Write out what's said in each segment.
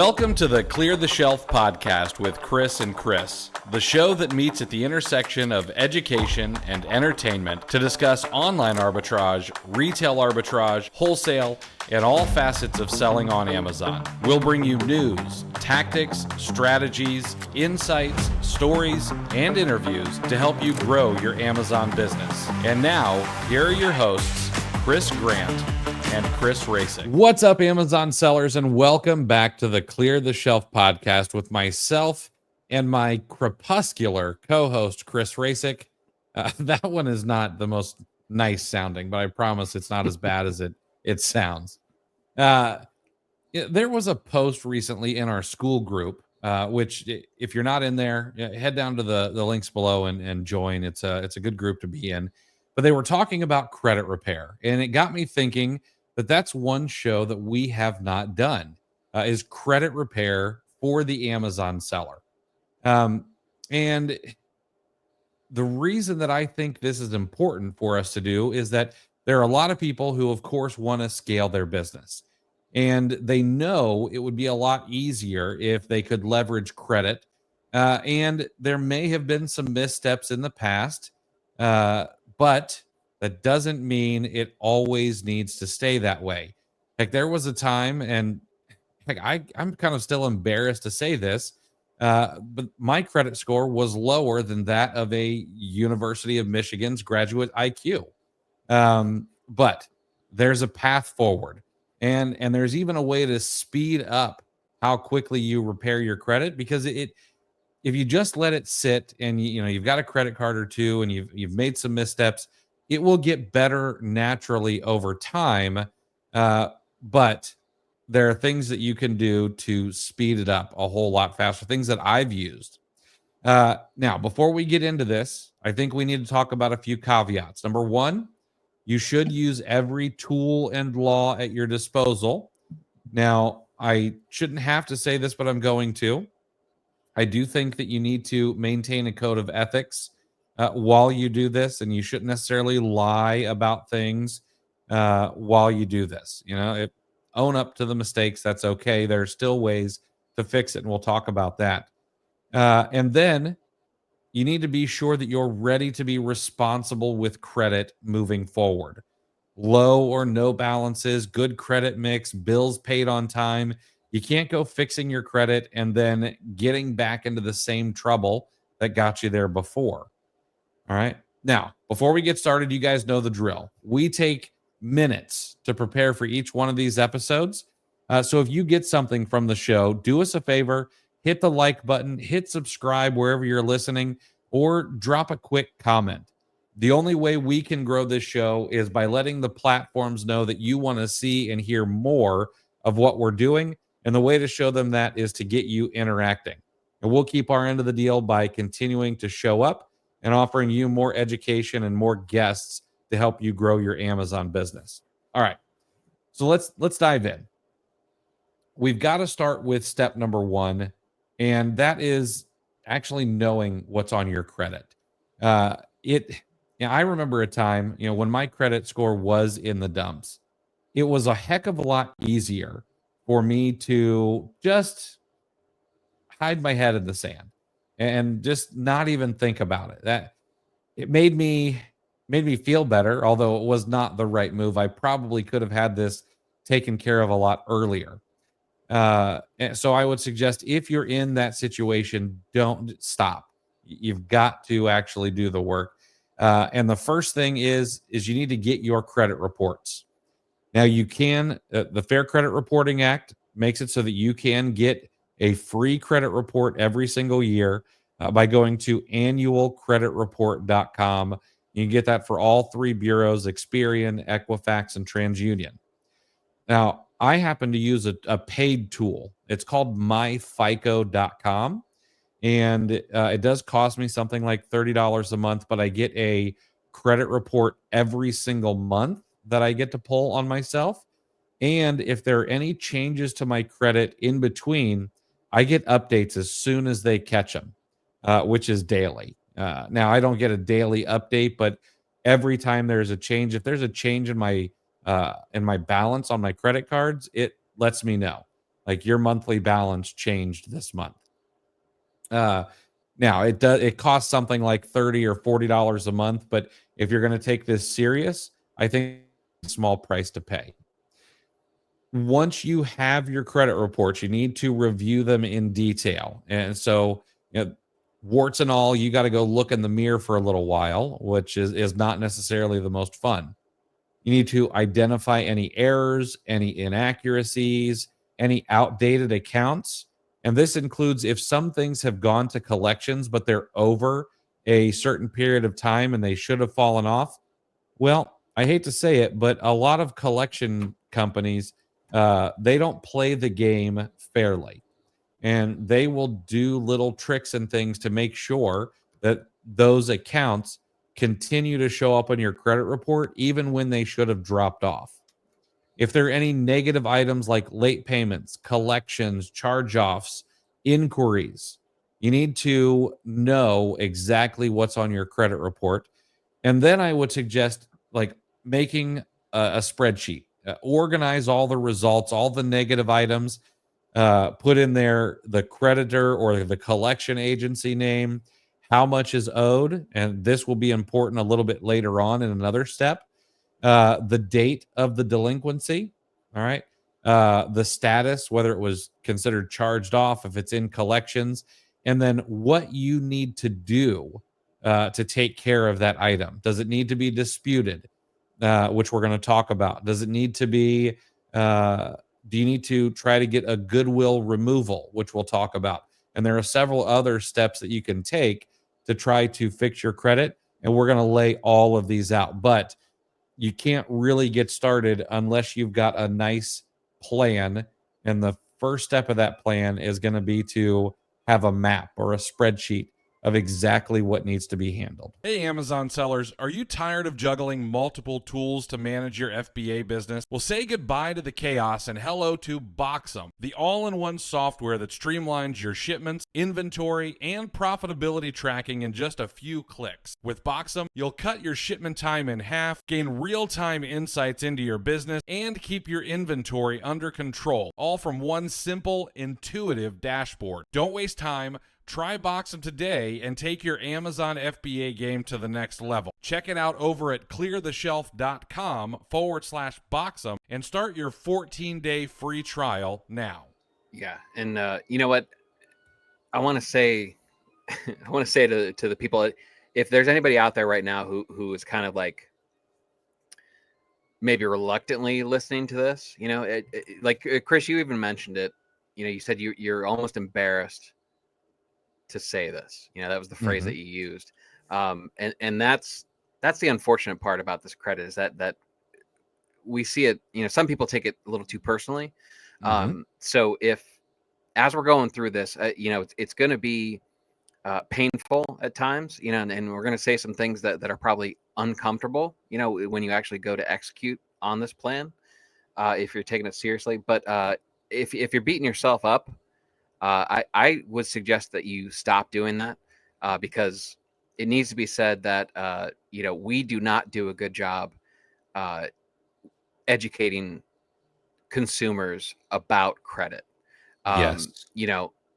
Welcome to the Clear the Shelf podcast with Chris and Chris, the show that meets at the intersection of education and entertainment to discuss online arbitrage, retail arbitrage, wholesale, and all facets of selling on Amazon. We'll bring you news, tactics, strategies, insights, stories, and interviews to help you grow your Amazon business. And now, here are your hosts, Chris Grant and Chris Racing. What's up, Amazon sellers, and welcome back to the Clear the Shelf podcast with myself and my crepuscular co-host, Chris Racing. That one is not the most nice sounding, but I promise it's not as bad as it sounds. There was a post recently in our school group, which if you're not in there, head down to the links below and join. It's a good group to be in. But they were talking about credit repair, and it got me thinking that that's one show that we have not done, is credit repair for the Amazon seller. And the reason that I think this is important for us to do is that there are a lot of people who, of course, want to scale their business. And they know it would be a lot easier if they could leverage credit. And there may have been some missteps in the past, but that doesn't mean it always needs to stay that way. Like, there was a time, and I'm kind of still embarrassed to say this, but my credit score was lower than that of a University of Michigan's graduate IQ. But there's a path forward, and there's even a way to speed up how quickly you repair your credit, because if you just let it sit and you've got a credit card or two and you've made some missteps, it will get better naturally over time. But there are things that you can do to speed it up a whole lot faster, things that I've used. Now, before we get into this, I think we need to talk about a few caveats. Number one, you should use every tool and law at your disposal. Now, I shouldn't have to say this, but I'm going to. I do think that you need to maintain a code of ethics while you do this, and you shouldn't necessarily lie about things while you do this. Own up to the mistakes. That's okay. There are still ways to fix it, and we'll talk about that. And then you need to be sure that you're ready to be responsible with credit moving forward. Low or no balances, good credit mix, bills paid on time. You can't go fixing your credit and then getting back into the same trouble that got you there before. All right. Now, before we get started, you guys know the drill. We take minutes to prepare for each one of these episodes. So if you get something from the show, do us a favor, hit the like button, hit subscribe wherever you're listening, or drop a quick comment. The only way we can grow this show is by letting the platforms know that you want to see and hear more of what we're doing. And the way to show them that is to get you interacting. And we'll keep our end of the deal by continuing to show up and offering you more education and more guests to help you grow your Amazon business. All right. So let's dive in. We've got to start with step number one, and that is actually knowing what's on your credit. I remember a time, when my credit score was in the dumps. It was a heck of a lot easier for me to just hide my head in the sand and just not even think about it. That it made me feel better, although it was not the right move. I probably could have had this taken care of a lot earlier. And so I would suggest, if you're in that situation, don't stop. You've got to actually do the work. And the first thing is you need to get your credit reports. Now, you can, the Fair Credit Reporting Act makes it so that you can get a free credit report every single year by going to annualcreditreport.com. You can get that for all three bureaus, Experian, Equifax, and TransUnion. Now, I happen to use a paid tool. It's called myfico.com. And it does cost me something like $30 a month, but I get a credit report every single month that I get to pull on myself. And if there are any changes to my credit in between, I get updates as soon as they catch them, which is daily. Now, I don't get a daily update, but every time there's a change, if there's a change in my balance on my credit cards, it lets me know. like your monthly balance changed this month. Uh, Now it costs something like $30 or $40 a month, but if you're going to take this serious, I think it's a small price to pay. Once you have your credit reports, you need to review them in detail. And so, warts and all, you got to go look in the mirror for a little while, which is not necessarily the most fun. You need to identify any errors, any inaccuracies, any outdated accounts. And this includes if some things have gone to collections, but they're over a certain period of time and they should have fallen off. Well, I hate to say it, but a lot of collection companies, they don't play the game fairly, and they will do little tricks and things to make sure that those accounts continue to show up on your credit report even when they should have dropped off. If there are any negative items like late payments, collections, charge offs, inquiries, you need to know exactly what's on your credit report. And then I would suggest like making a spreadsheet, organize all the results, all the negative items, put in there the creditor or the collection agency name, how much is owed, and this will be important a little bit later on in another step. The date of the delinquency, all right, the status, whether it was considered charged off, if it's in collections, and then what you need to do to take care of that item. Does it need to be disputed, which we're going to talk about? Does it need to be uh, do you need to try to get a goodwill removal, which we'll talk about? And there are several other steps that you can take to try to fix your credit. And we're going to lay all of these out. But you can't really get started unless you've got a nice plan. And the first step of that plan is going to be to have a map or a spreadsheet of exactly what needs to be handled. Hey, Amazon sellers, are you tired of juggling multiple tools to manage your FBA business? Well, say goodbye to the chaos and hello to Boxum, the all-in-one software that streamlines your shipments, inventory, and profitability tracking in just a few clicks. With Boxum, you'll cut your shipment time in half, gain real-time insights into your business, and keep your inventory under control, all from one simple, intuitive dashboard. Don't waste time. Try Boxum today and take your Amazon FBA game to the next level. Check it out over at cleartheshelf.com/Boxum and start your 14-day free trial now. Yeah. And you know what? I want to say, I want to say to the people, if there's anybody out there right now who is kind of like maybe reluctantly listening to this, like Chris, you even mentioned it. You said you're almost embarrassed to say this. That was the phrase Mm-hmm. that you used. And that's the unfortunate part about this credit is that we see it. Some people take it a little too personally. Mm-hmm. So if as we're going through this, it's going to be painful at times, and we're going to say some things that are probably uncomfortable, when you actually go to execute on this plan, if you're taking it seriously. But if you're beating yourself up, I would suggest that you stop doing that, because it needs to be said that we do not do a good job uh, educating consumers about credit. Yes.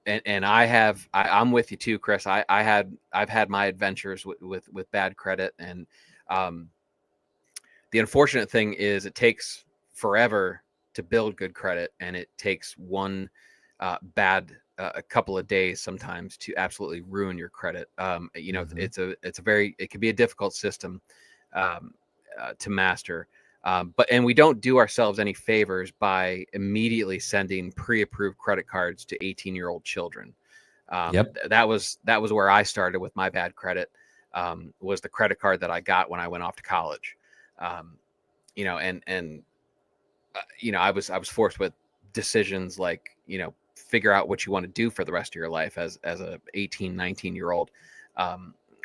And I'm with you too, Chris. I've had my adventures with bad credit, and um, the unfortunate thing is it takes forever to build good credit, and it takes one bad a couple of days sometimes to absolutely ruin your credit. Mm-hmm. It can be a difficult system to master. And we don't do ourselves any favors by immediately sending pre-approved credit cards to 18-year-old children. Yep. That was where I started with my bad credit. Was the credit card that I got when I went off to college. Um, I was forced with decisions like, figure out what you want to do for the rest of your life as a 18, 19-year-old,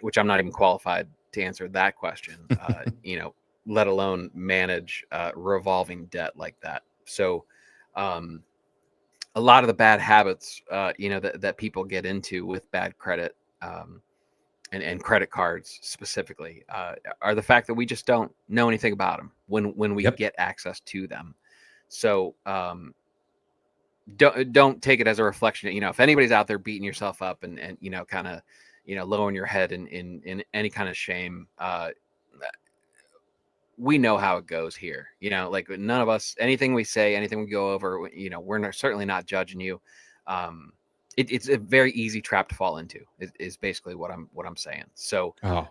which I'm not even qualified to answer that question, let alone manage revolving debt like that. So a lot of the bad habits, that people get into with bad credit, and credit cards specifically, are the fact that we just don't know anything about them when we Yep. get access to them. So don't take it as a reflection. If anybody's out there beating yourself up and kind of lowering your head in any kind of shame, we know how it goes here. Like none of us, anything we say, anything we go over, we're certainly not judging you. It's a very easy trap to fall into. Is basically what I'm saying. So, Oh,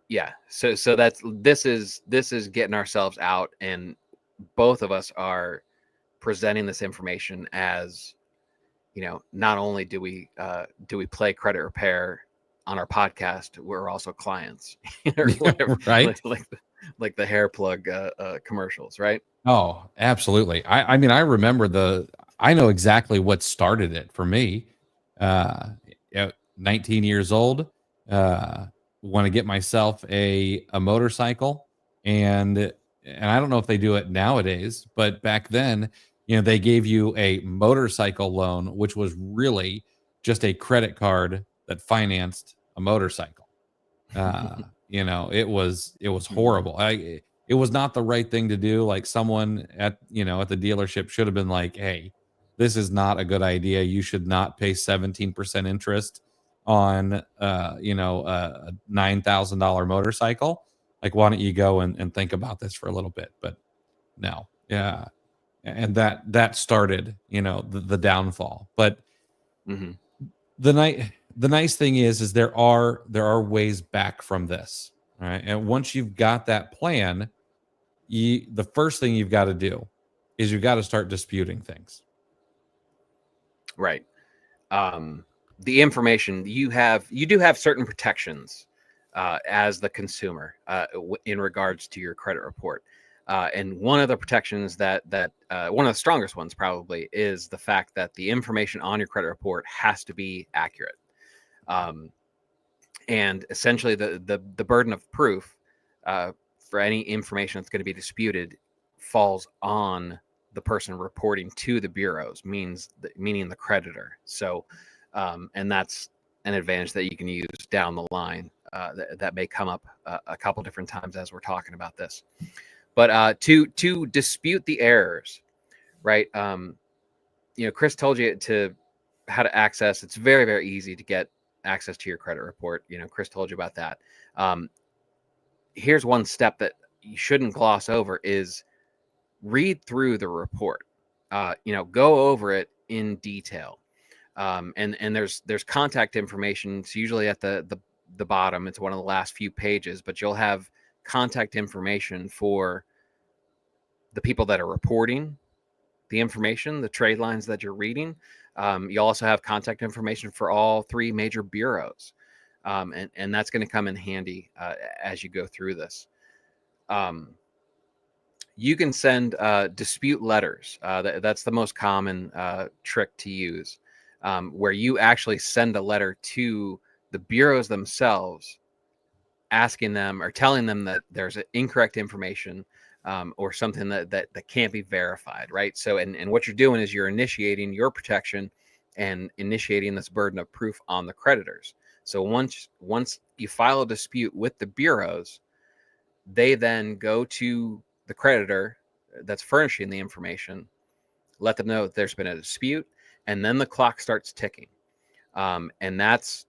yeah. So this is getting ourselves out, and both of us are presenting this information as, not only do we play credit repair on our podcast, we're also clients, or whatever, right. like the hair plug commercials, right? Oh, absolutely. I mean, I remember I know exactly what started it for me. Uh, 19 years old, uh, want to get myself a motorcycle, and I don't know if they do it nowadays, but back then, they gave you a motorcycle loan, which was really just a credit card that financed a motorcycle. It was Mhm. horrible. It was not the right thing to do. Like someone at the dealership should have been like, "Hey, this is not a good idea. You should not pay 17% interest on a $9,000 motorcycle. Like, why don't you go and think about this for a little bit?" But no, yeah, and that started the downfall. But Mhm. the nice thing is there are ways back from this, right? And once you've got that plan, the first thing you've got to do is you've got to start disputing things. Right. The information you do have certain protections as the consumer in regards to your credit report. And one of the protections that one of the strongest ones probably is the fact that the information on your credit report has to be accurate. Um, and essentially, the burden of proof for any information that's going to be disputed falls on the person reporting to the bureaus, meaning the creditor. So, and that's an advantage that you can use down the line that may come up a couple different times as we're talking about this. But to dispute the errors, right? Chris told you to how to access. It's very, very easy to get access to your credit report. Chris told you about that. Um, Here's one step that you shouldn't gloss over: is read through the report. Go over it in detail. And there's contact information. It's usually at the bottom. It's one of the last few pages, but you'll have contact information for the people that are reporting the information, the trade lines that you're reading. You also have contact information for all three major bureaus, and that's going to come in handy as you go through this. Um, you can send dispute letters. That's the most common trick to use, where you actually send a letter to the bureaus themselves, asking them or telling them that there's incorrect information, or something that can't be verified, right? So, and what you're doing is you're initiating your protection and initiating this burden of proof on the creditors. So once you file a dispute with the bureaus, they then go to the creditor that's furnishing the information, let them know that there's been a dispute, and then the clock starts ticking. And that's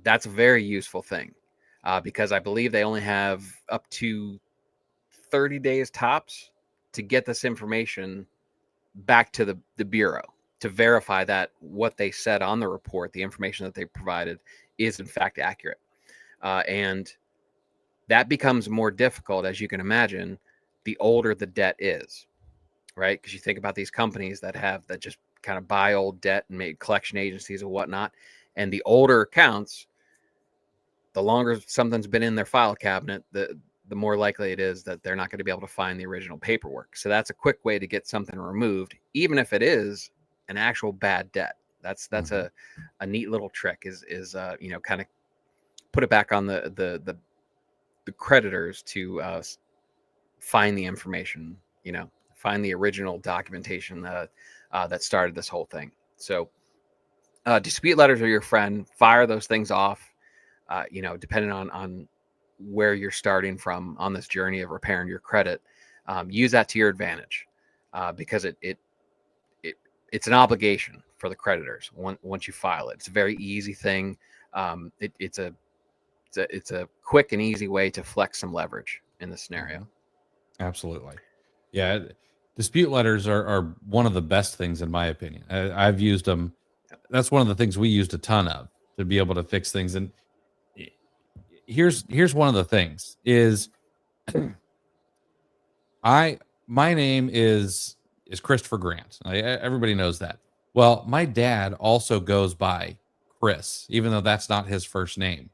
a very useful thing, because I believe they only have up to 30 days tops to get this information back to the bureau to verify that what they said on the report, the information that they provided, is in fact accurate. And that becomes more difficult, as you can imagine, the older the debt is, right? Because you think about these companies that just kind of buy old debt and make collection agencies and whatnot. And the older accounts, the longer something's been in their file cabinet, the more likely it is that they're not going to be able to find the original paperwork. So that's a quick way to get something removed, even if it is an actual bad debt. That's Mhm. a neat little trick, is kind of put it back on the creditors to find the information, find the original documentation that started this whole thing. So dispute letters are your friend. Fire those things off. Depending on where you're starting from on this journey of repairing your credit, use that to your advantage, because it's an obligation for the creditors once you file it. It's a very easy thing. It's a quick and easy way to flex some leverage in this scenario. Mhm. Absolutely. Yeah. Dispute letters are one of the best things in my opinion. I've used them. That's one of the things we used a ton of to be able to fix things. And i- here's one of the things is my name is Christopher Grant. Everybody knows that. Well, my dad also goes by Chris, even though that's not his first name.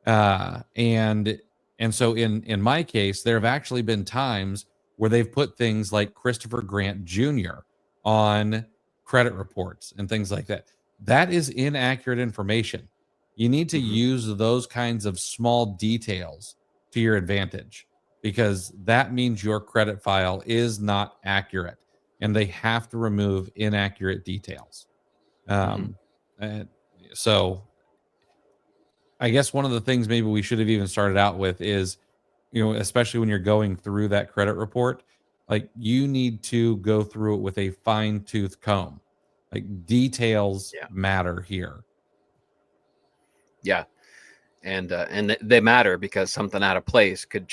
Uh, and and so in my case, there have actually been times where they've put things like Christopher Grant Jr. on credit reports and things like that. That is inaccurate information. You need to Mhm. use those kinds of small details to your advantage because that means your credit file is not accurate and they have to remove inaccurate details. Mhm. Um, and so I guess one of the things maybe we should have even started out with is, especially when you're going through that credit report, like you need to go through it with a fine tooth comb. Like details Yeah. matter here. Yeah. And they matter because something out of place could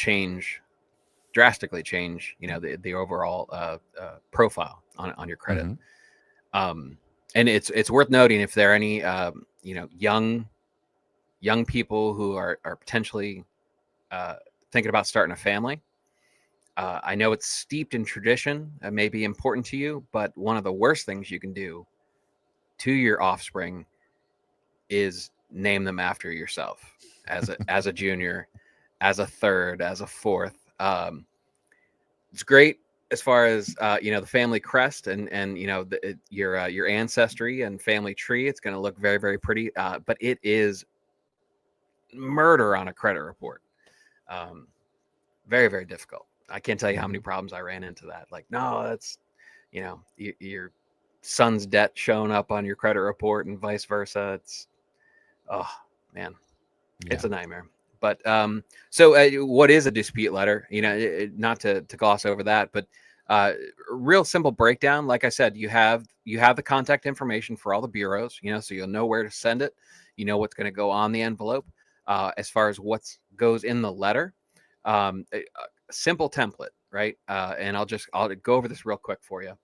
drastically change, the overall profile on your credit. Mhm. Um, and it's worth noting if there are any young people who are potentially uh, thinking about starting a family. I know it's steeped in tradition and may be important to you, but one of the worst things you can do to your offspring is name them after yourself as a junior, as a third, as a fourth. It's great as far as the family crest and your ancestry and family tree. It's going to look very very pretty, but it is murder on a credit report. Um, very very difficult. I can't tell you how many Mhm. problems I ran into that. Like, no, that's your son's debt showing up on your credit report and vice versa. It's oh man, it's Yeah. a nightmare. But so what is a dispute letter? Not to gloss over that, but uh, real simple breakdown. Like I said, you have the contact information for all the bureaus. So you'll know where to send it. You know what's going to go on the envelope. As far as what goes in the letter, a simple template, right? And I'll go over this real quick for you.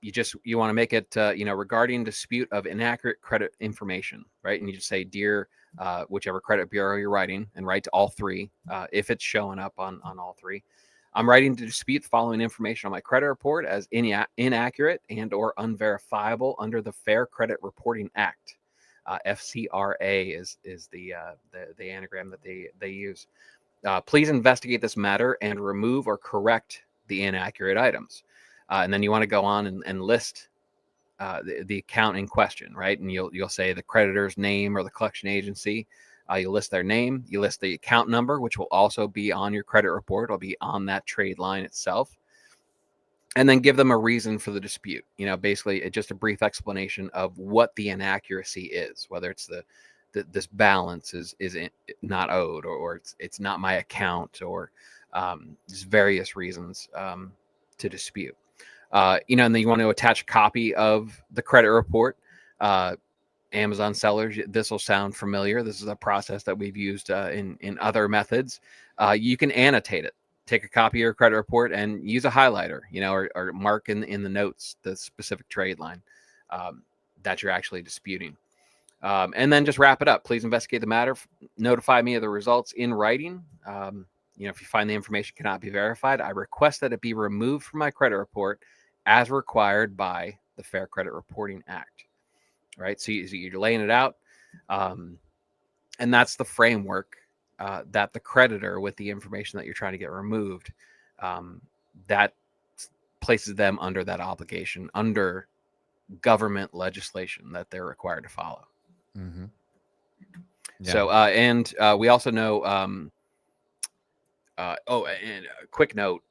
You want to make it regarding dispute of inaccurate credit information, right? And you just say, dear whichever credit bureau you're writing, and write to all three if it's showing up on all three. I'm writing to dispute the following information on my credit report as inaccurate and or unverifiable under the Fair Credit Reporting Act. FCRA is the anagram that they use. Please investigate this matter and remove or correct the inaccurate items. And then you want to go on and list the account in question, right? And you'll say the creditor's name or the collection agency. You list their name. You list the account number, which will also be on your credit report. It'll be on that trade line itself. And then give them a reason for the dispute. Basically just a brief explanation of what the inaccuracy is, whether it's this balance is not owed, or it's not my account, or just various reasons to dispute. And then you want to attach a copy of the credit report. Amazon sellers, this will sound familiar. This is a process that we've used in other methods. You can annotate it. Take a copy of your credit report and use a highlighter, or mark in the notes the specific trade line that you're actually disputing. And then just wrap it up. Please investigate the matter. Notify me of the results in writing. If you find the information cannot be verified, I request that it be removed from my credit report as required by the Fair Credit Reporting Act. Right. So you're laying it out. And that's the framework that the creditor, with the information that you're trying to get removed, that places them under that obligation, under government legislation that they're required to follow. Mhm. Yeah. So, and we also know, and a quick note,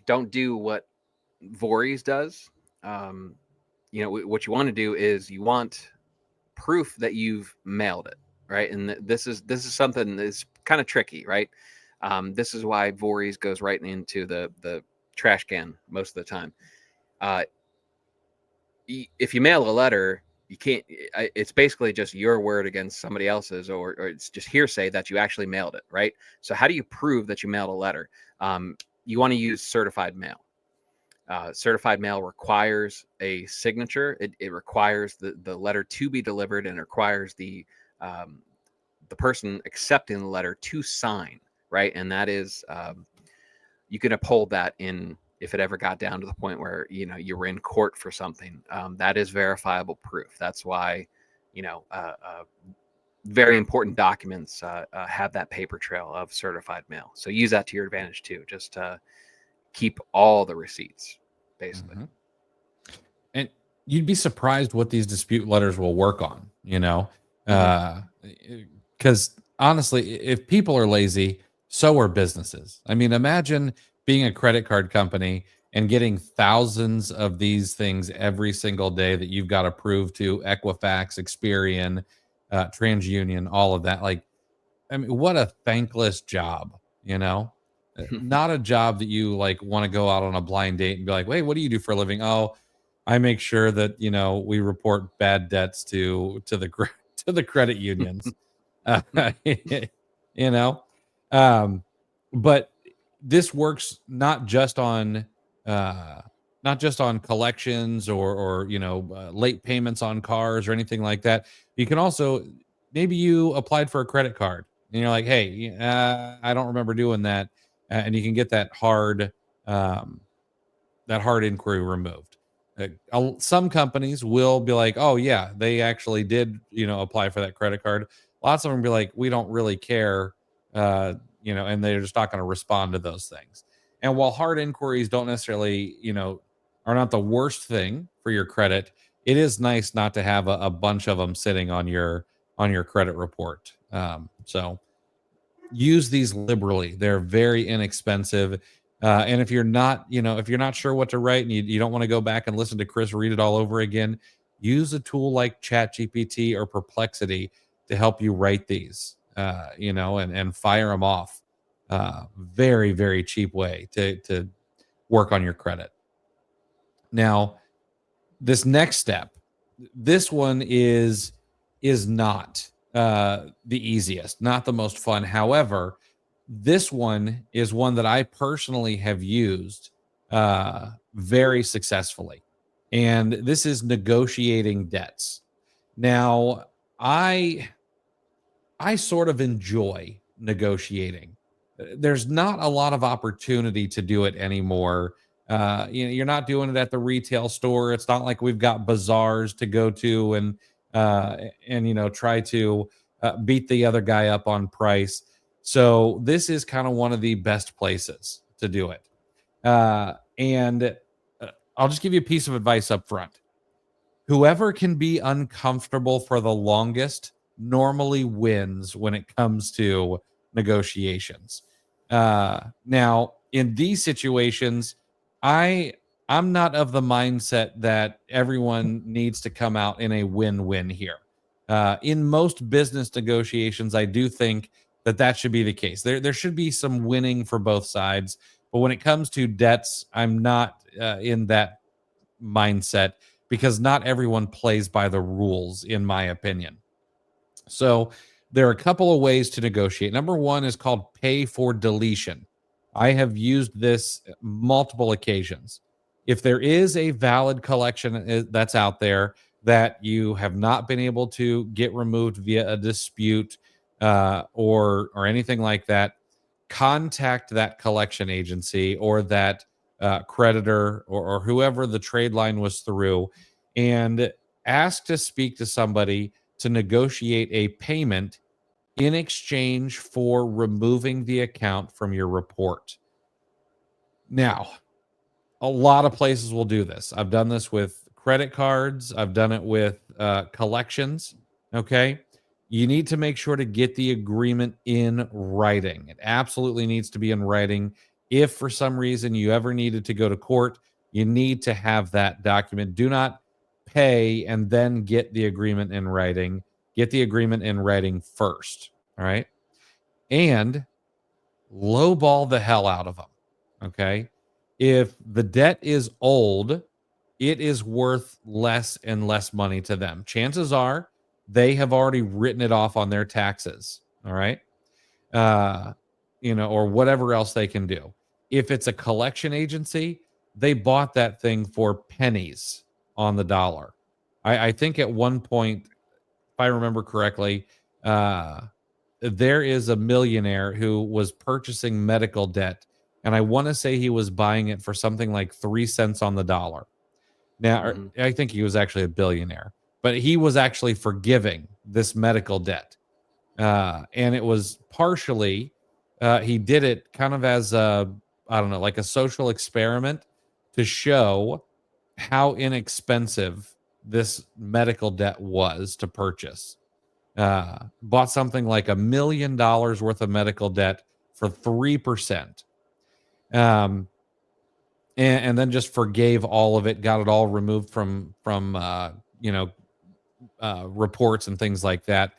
don't do what Voorhees does. What you want to do is you want proof that you've mailed it, right? And this is something that's kind of tricky, right? This is why Voorhees goes right into the trash can most of the time. Uh, if you mail a letter, you can't. It's basically just your word against somebody else's, or it's just hearsay that you actually mailed it, right? So how do you prove that you mailed a letter? You want to use certified mail. Certified mail requires a signature. It requires the letter to be delivered, and it requires the person accepting the letter to sign, right? And that is you can uphold that in if it ever got down to the point where you were in court for something. That is verifiable proof. That's why very important documents have that paper trail of certified mail. So use that to your advantage too. Just keep all the receipts, basically. Mhm. And you'd be surprised what these dispute letters will work on, Mhm. because honestly, if people are lazy, so are businesses. I mean, imagine being a credit card company and getting thousands of these things every single day that you've got to prove to Equifax, Experian, TransUnion, all of that. Like, I mean, what a thankless job, you know? Not a job that you like want to go out on a blind date and be like, "Wait, what do you do for a living?" "Oh, I make sure that, we report bad debts to the to the credit unions." Uh, you know? Um, but this works uh not just on collections or late payments on cars or anything like that. You can also maybe you applied for a credit card and you're like, "Hey, I don't remember doing that." And you can get um that hard inquiry removed. Some companies will be like, "Oh yeah, they actually did, apply for that credit card." Lots of them be like, "We don't really care," and they're just not going to respond to those things. And while hard inquiries don't necessarily, are not the worst thing for your credit, it is nice not to have a bunch of them sitting on your credit report. So use these liberally. They're very inexpensive. And if you're not sure what to write and you don't want to go back and listen to Chris read it all over again, use a tool like ChatGPT or Perplexity to help you write these, and fire them off. Very, very cheap way to work on your credit. Now, this next step, this one is not the easiest, not the most fun. However, this one is one that I personally have used very successfully, and this is negotiating debts. Now, I I sort of enjoy negotiating. There's not a lot of opportunity to do it anymore. You're not doing it at the retail store. It's not like we've got bazaars to go to and try to beat the other guy up on price. So this is kind of one of the best places to do it. And I'll just give you a piece of advice up front. Whoever can be uncomfortable for the longest normally wins when it comes to negotiations. Now, in these situations, I I'm not of the mindset that everyone needs to come out in a win-win here. In most business negotiations, I do think that should be the case. There should be some winning for both sides, but when it comes to debts, I'm not in that mindset because not everyone plays by the rules, in my opinion. So there are a couple of ways to negotiate. Number one is called pay for deletion. I have used this multiple occasions. If there is a valid collection that's out there that you have not been able to get removed via a dispute or anything like that, contact that collection agency or that creditor or whoever the trade line was through and ask to speak to somebody to negotiate a payment in exchange for removing the account from your report. Now, a lot of places will do this. I've done this with credit cards, I've done it with collections. Okay. You need to make sure to get the agreement in writing. It absolutely needs to be in writing. If for some reason you ever needed to go to court, you need to have that document. Do not pay and then get the agreement in writing. Get the agreement in writing first. All right. And lowball the hell out of them. Okay. If the debt is old, it is worth less and less money to them. Chances are they have already written it off on their taxes. All right. Uh, or whatever else they can do. If it's a collection agency, they bought that thing for pennies on the dollar. I think at one point, if I remember correctly, uh, there is a millionaire who was purchasing medical debt, and I want to say he was buying it for something like 3 cents on the dollar. Now, Hmm. I think he was actually a billionaire, but he was actually forgiving this medical debt. And it was partially, he did it kind of as a, I don't know, like a social experiment to show how inexpensive this medical debt was to purchase. Bought something like $1 million worth of medical debt for 3%. Um, and then just forgave all of it, got it all removed from reports and things like that.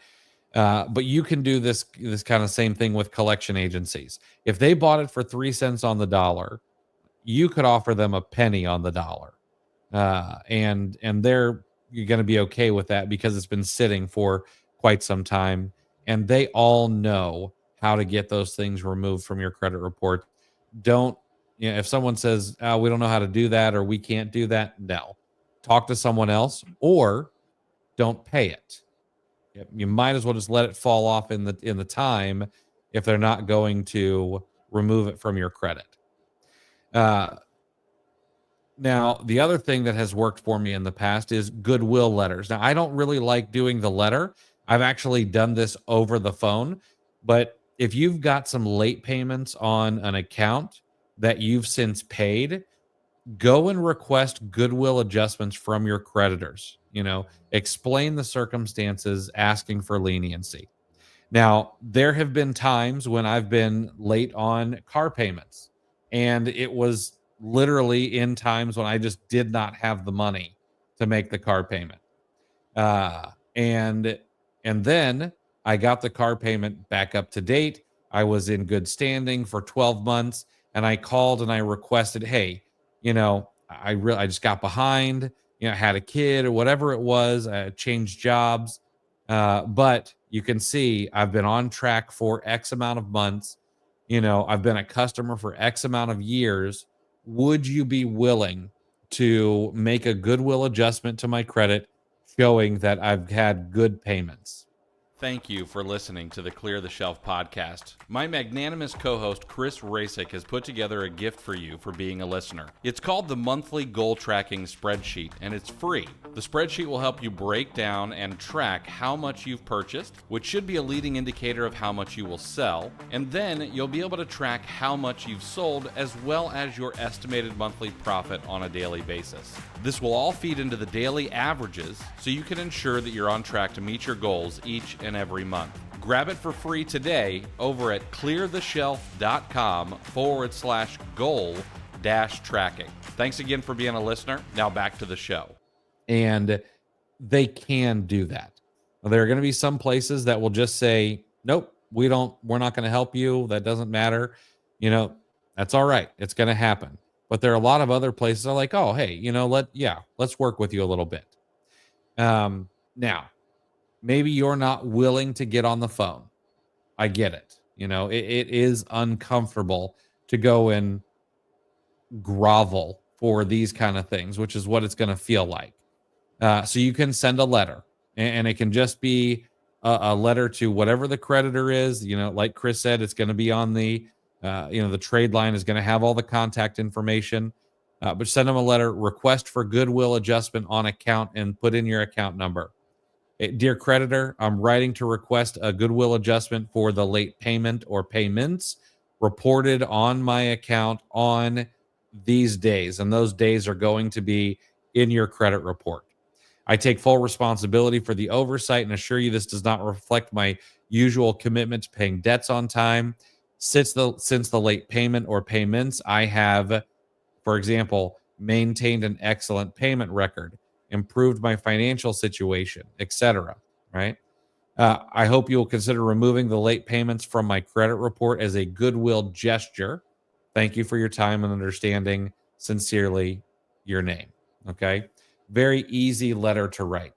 But you can do this kind of same thing with collection agencies. If they bought it for 3 cents on the dollar, you could offer them a penny on the dollar, and they're you're going to be okay with that because it's been sitting for quite some time, and they all know how to get those things removed from your credit report. Don't if someone says we don't know how to do that or we can't do that, no, talk to someone else or don't pay it. Yep, you might as well just let it fall off in the time if they're not going to remove it from your credit. Uh, Now, the other thing that has worked for me in the past is goodwill letters. Now, I don't really like doing the letter. I've actually done this over the phone, but if you've got some late payments on an account that you've since paid, go and request goodwill adjustments from your creditors. Explain the circumstances, asking for leniency. Now, there have been times when I've been late on car payments, and it was literally in times when I just did not have the money to make the car payment. Uh, and and then I got the car payment back up to date. I was in good standing for 12 months, and I called and I requested, hey, I just got behind, had a kid or whatever it was, I changed jobs, but you can see I've been on track for X amount of months. I've been a customer for X amount of years. Would you be willing to make a goodwill adjustment to my credit showing that I've had good payments? Thank you for listening to the Clear the Shelf podcast. My magnanimous co-host Chris Rasick has put together a gift for you for being a listener. It's called the Monthly Goal Tracking Spreadsheet, and it's free. The spreadsheet will help you break down and track how much you've purchased, which should be a leading indicator of how much you will sell, and then you'll be able to track how much you've sold as well as your estimated monthly profit on a daily basis. This will all feed into the daily averages so you can ensure that you're on track to meet your goals each and every month. Grab it for free today over at cleartheshelf.com/goal-tracking. Thanks again for being a listener. Now back to the show. And they can do that. Now, there are going to be some places that will just say, nope, we're not going to help you. That doesn't matter. That's all right. It's going to happen. But there are a lot of other places that are like, oh, hey, let's work with you a little bit. Now, maybe you're not willing to get on the phone. I get it. It is uncomfortable to go and grovel for these kind of things, which is what it's going to feel like. So you can send a letter, and it can just be a letter to whatever the creditor is. Like Chris said, it's going to be on the trade line is going to have all the contact information. But send them a letter, request for goodwill adjustment on account, and put in your account number. Dear creditor, I'm writing to request a goodwill adjustment for the late payment or payments reported on my account on these days. And those days are going to be in your credit report. I take full responsibility for the oversight and assure you this does not reflect my usual commitment to paying debts on time. Since the late payment or payments, I have, for example, maintained an excellent payment record, improved my financial situation, etc. Right? I hope you will consider removing the late payments from my credit report as a goodwill gesture. Thank you for your time and understanding. Sincerely, your name. Okay. Very easy letter to write.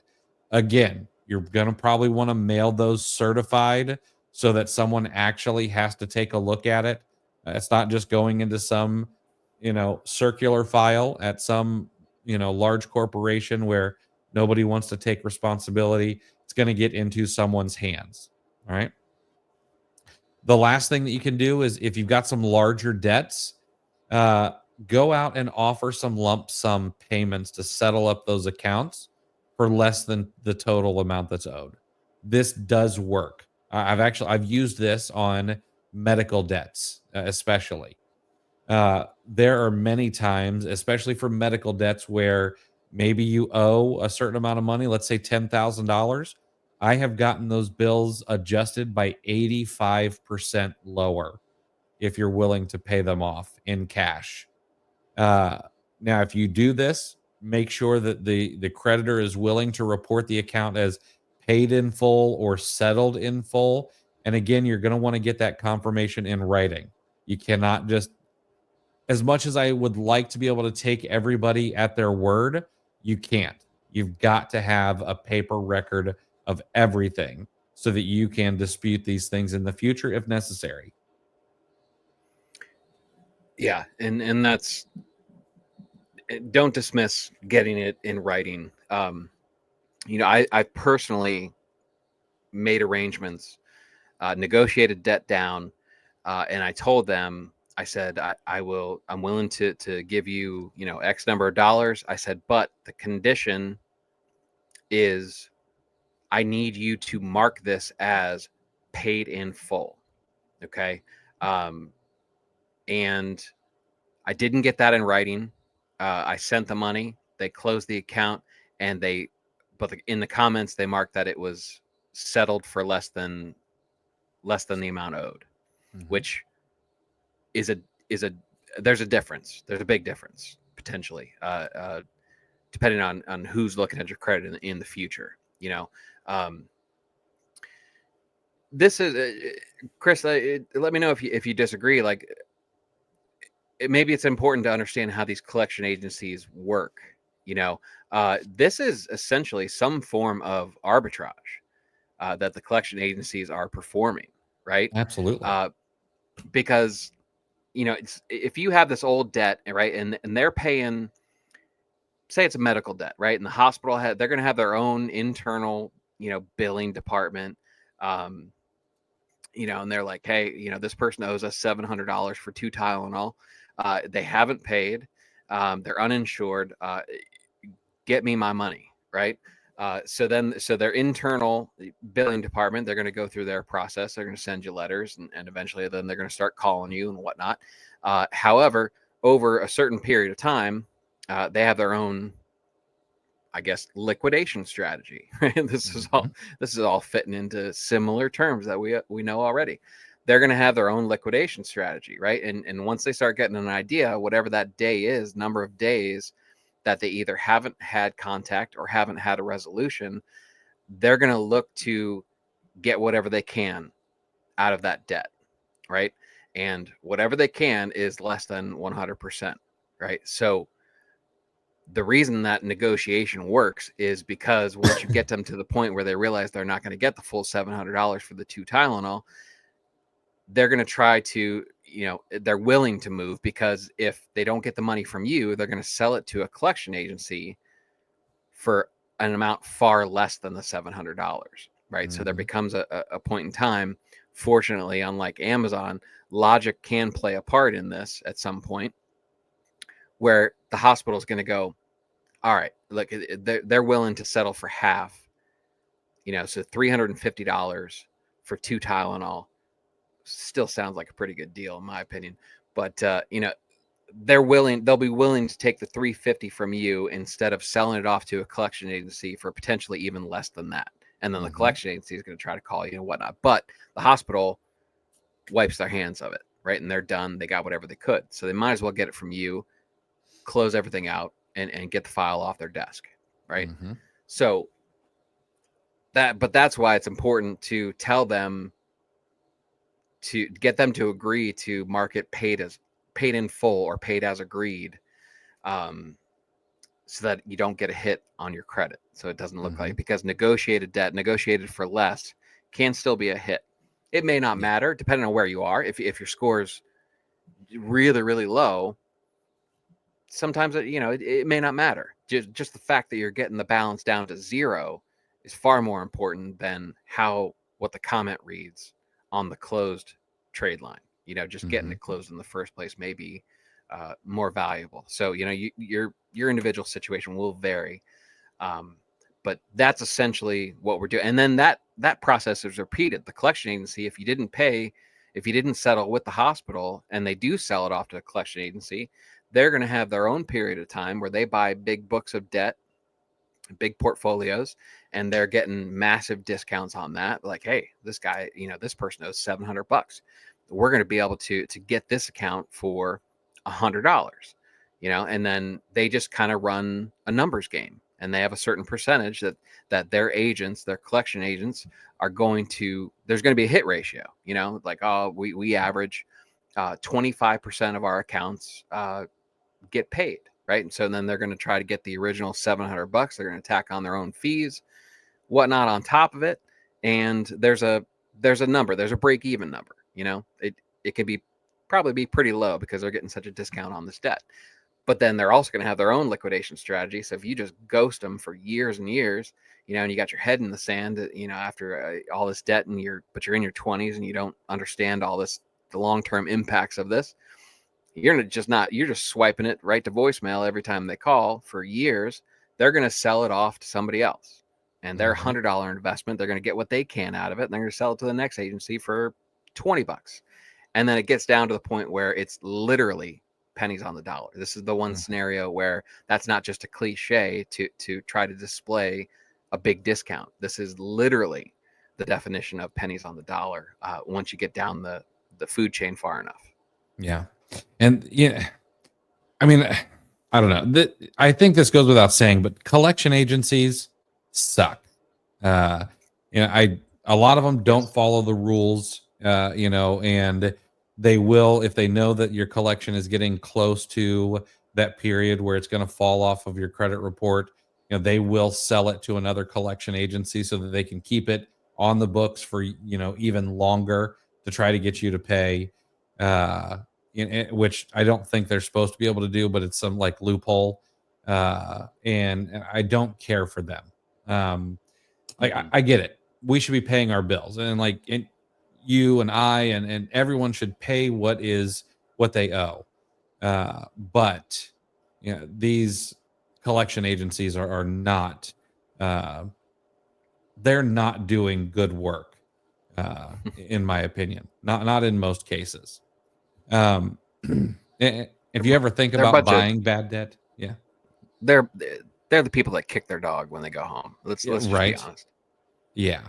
Again, you're going to probably want to mail those certified so that someone actually has to take a look at it. It's not just going into some, circular file at some, large corporation where nobody wants to take responsibility. It's going to get into someone's hands. All right. The last thing that you can do is if you've got some larger debts, uh, go out and offer some lump sum payments to settle up those accounts for less than the total amount that's owed. This does work. I've used this on medical debts, especially. There are many times, especially for medical debts, where maybe you owe a certain amount of money, let's say $10,000. I have gotten those bills adjusted by 85% lower if you're willing to pay them off in cash. Uh, Now, if you do this, make sure that the creditor is willing to report the account as paid in full or settled in full. And again, you're going to want to get that confirmation in writing. You cannot just, as much as I would like to be able to take everybody at their word, you can't. You've got to have a paper record of everything so that you can dispute these things in the future if necessary. Yeah, and that's, don't dismiss getting it in writing. I personally made arrangements, negotiated debt down, and I told them, I said, I'm willing to give you, X number of dollars. I said, but the condition is I need you to mark this as paid in full. Okay. Um, and I didn't get that in writing. I sent the money, they closed the account, and in the comments, they marked that it was settled for less than the amount owed, Mhm. which is there's a difference. There's a big difference potentially, depending on who's looking at your credit in the future. Um, this is Chris. Let me know if you disagree. Like, maybe it's important to understand how these collection agencies work. This is essentially some form of arbitrage that the collection agencies are performing, right? Absolutely. Because if you have this old debt, right, and they're paying, say it's a medical debt, right, and the hospital they're going to have their own internal, billing department, um, and they're like, hey, this person owes us $700 for 2 Tylenol. They haven't paid. They're uninsured. Get me my money, right? So their internal billing department, they're going to go through their process. They're going to send you letters, and eventually then they're going to start calling you and whatnot. However, over a certain period of time, they have their own, I guess, liquidation strategy. Right? This Mhm. is all fitting into similar terms that we know already. They're going to have their own liquidation strategy, right? And once they start getting an idea, whatever that day is, number of days that they either haven't had contact or haven't had a resolution, they're going to look to get whatever they can out of that debt, right? And whatever they can is less than 100%, right? So the reason that negotiation works is because once you get them to the point where they realize they're not going to get the full $700 for the 2 Tylenol, they're going to try to, they're willing to move, because if they don't get the money from you, they're going to sell it to a collection agency for an amount far less than the $700, right? So there Mhm. becomes a point in time. Fortunately, unlike Amazon, logic can play a part in this at some point, where the hospital is going to go, all right, look, they're willing to settle for half, so $350 for 2 Tylenol still sounds like a pretty good deal in my opinion. But they'll be willing to take the 350 from you instead of selling it off to a collection agency for potentially even less than that. And then the Mhm. collection agency is going to try to call you and whatnot. But the hospital wipes their hands of it, right? And they're done. They got whatever they could. So they might as well get it from you, close everything out, and get the file off their desk, right? Mhm. So that's why it's important to tell them, to get them to agree to market paid in full or paid as agreed, um, so that you don't get a hit on your credit. So it doesn't look Mm-hmm. like, because negotiated debt, negotiated for less, can still be a hit. It may not matter depending on where you are. If your score's really, really low, sometimes it may not matter. Just the fact that you're getting the balance down to zero is far more important than what the comment reads on the closed trade line. Just getting it closed in the first place may be more valuable. So your individual situation will vary, but that's essentially what we're doing. And then that process is repeated. The collection agency, if you didn't settle with the hospital and they do sell it off to the collection agency, they're going to have their own period of time where they buy big books of debt, big portfolios, and they're getting massive discounts on that. Like, hey, this guy, this person owes $700. We're going to be able to get this account for $100, and then they just kind of run a numbers game, and they have a certain percentage that their agents, their collection agents, there's going to be a hit ratio, like, oh, we average 25% of our accounts get paid, right? And so then they're going to try to get the original $700. They're going to tack on their own fees, whatnot on top of it, and there's a number, there's a break even number. It can probably be pretty low because they're getting such a discount on this debt. But then they're also going to have their own liquidation strategy. So if you just ghost them for years and years, and you got your head in the sand, after all this debt, but you're in your 20s and you don't understand the long-term impacts of this, you're just swiping it right to voicemail every time they call for years. They're going to sell it off to somebody else, and their $100 investment, they're going to get what they can out of it, and they're going to sell it to the next agency for $20. And then it gets down to the point where it's literally pennies on the dollar. This is the one scenario where that's not just a cliche to try to display a big discount. This is literally the definition of pennies on the dollar once you get down the food chain far enough. Yeah. And I mean, I don't know. I think this goes without saying, but collection agencies suck. Uh, a lot of them don't follow the rules, and they will, if they know that your collection is getting close to that period where it's going to fall off of your credit report, they will sell it to another collection agency so that they can keep it on the books for, even longer to try to get you to pay. Which I don't think they're supposed to be able to do, but it's some like loophole, and I don't care for them. I get it. We should be paying our bills, and you and I and everyone should pay what they owe. But these collection agencies are not. They're not doing good work, in my opinion. Not in most cases. If you ever think about buying bad debt, they're the people that kick their dog when they go home. Let's just be honest. Yeah.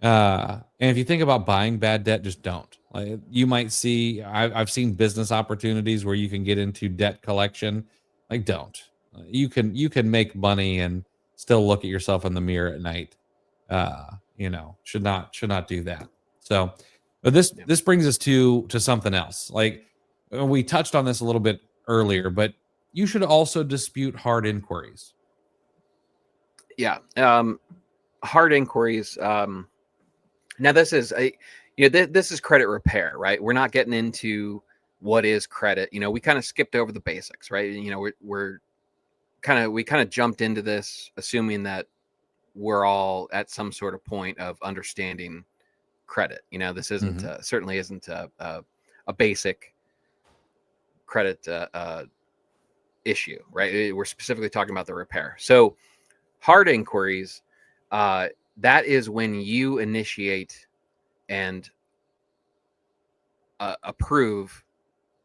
And if you think about buying bad debt, just don't. Like, you might see, I've seen business opportunities where you can get into debt collection. Like, don't. You can make money and still look at yourself in the mirror at night. Should not do that. So, but this brings us to something else. Like, we touched on this a little bit earlier, but you should also dispute hard inquiries. Yeah. Hard inquiries. Now this is this is credit repair, right? We're not getting into what is credit. We kind of skipped over the basics, right? We kind of jumped into this assuming that we're all at some sort of point of understanding credit. This isn't certainly isn't a basic credit issue, right? We're specifically talking about the repair. So hard inquiries, that is when you initiate and approve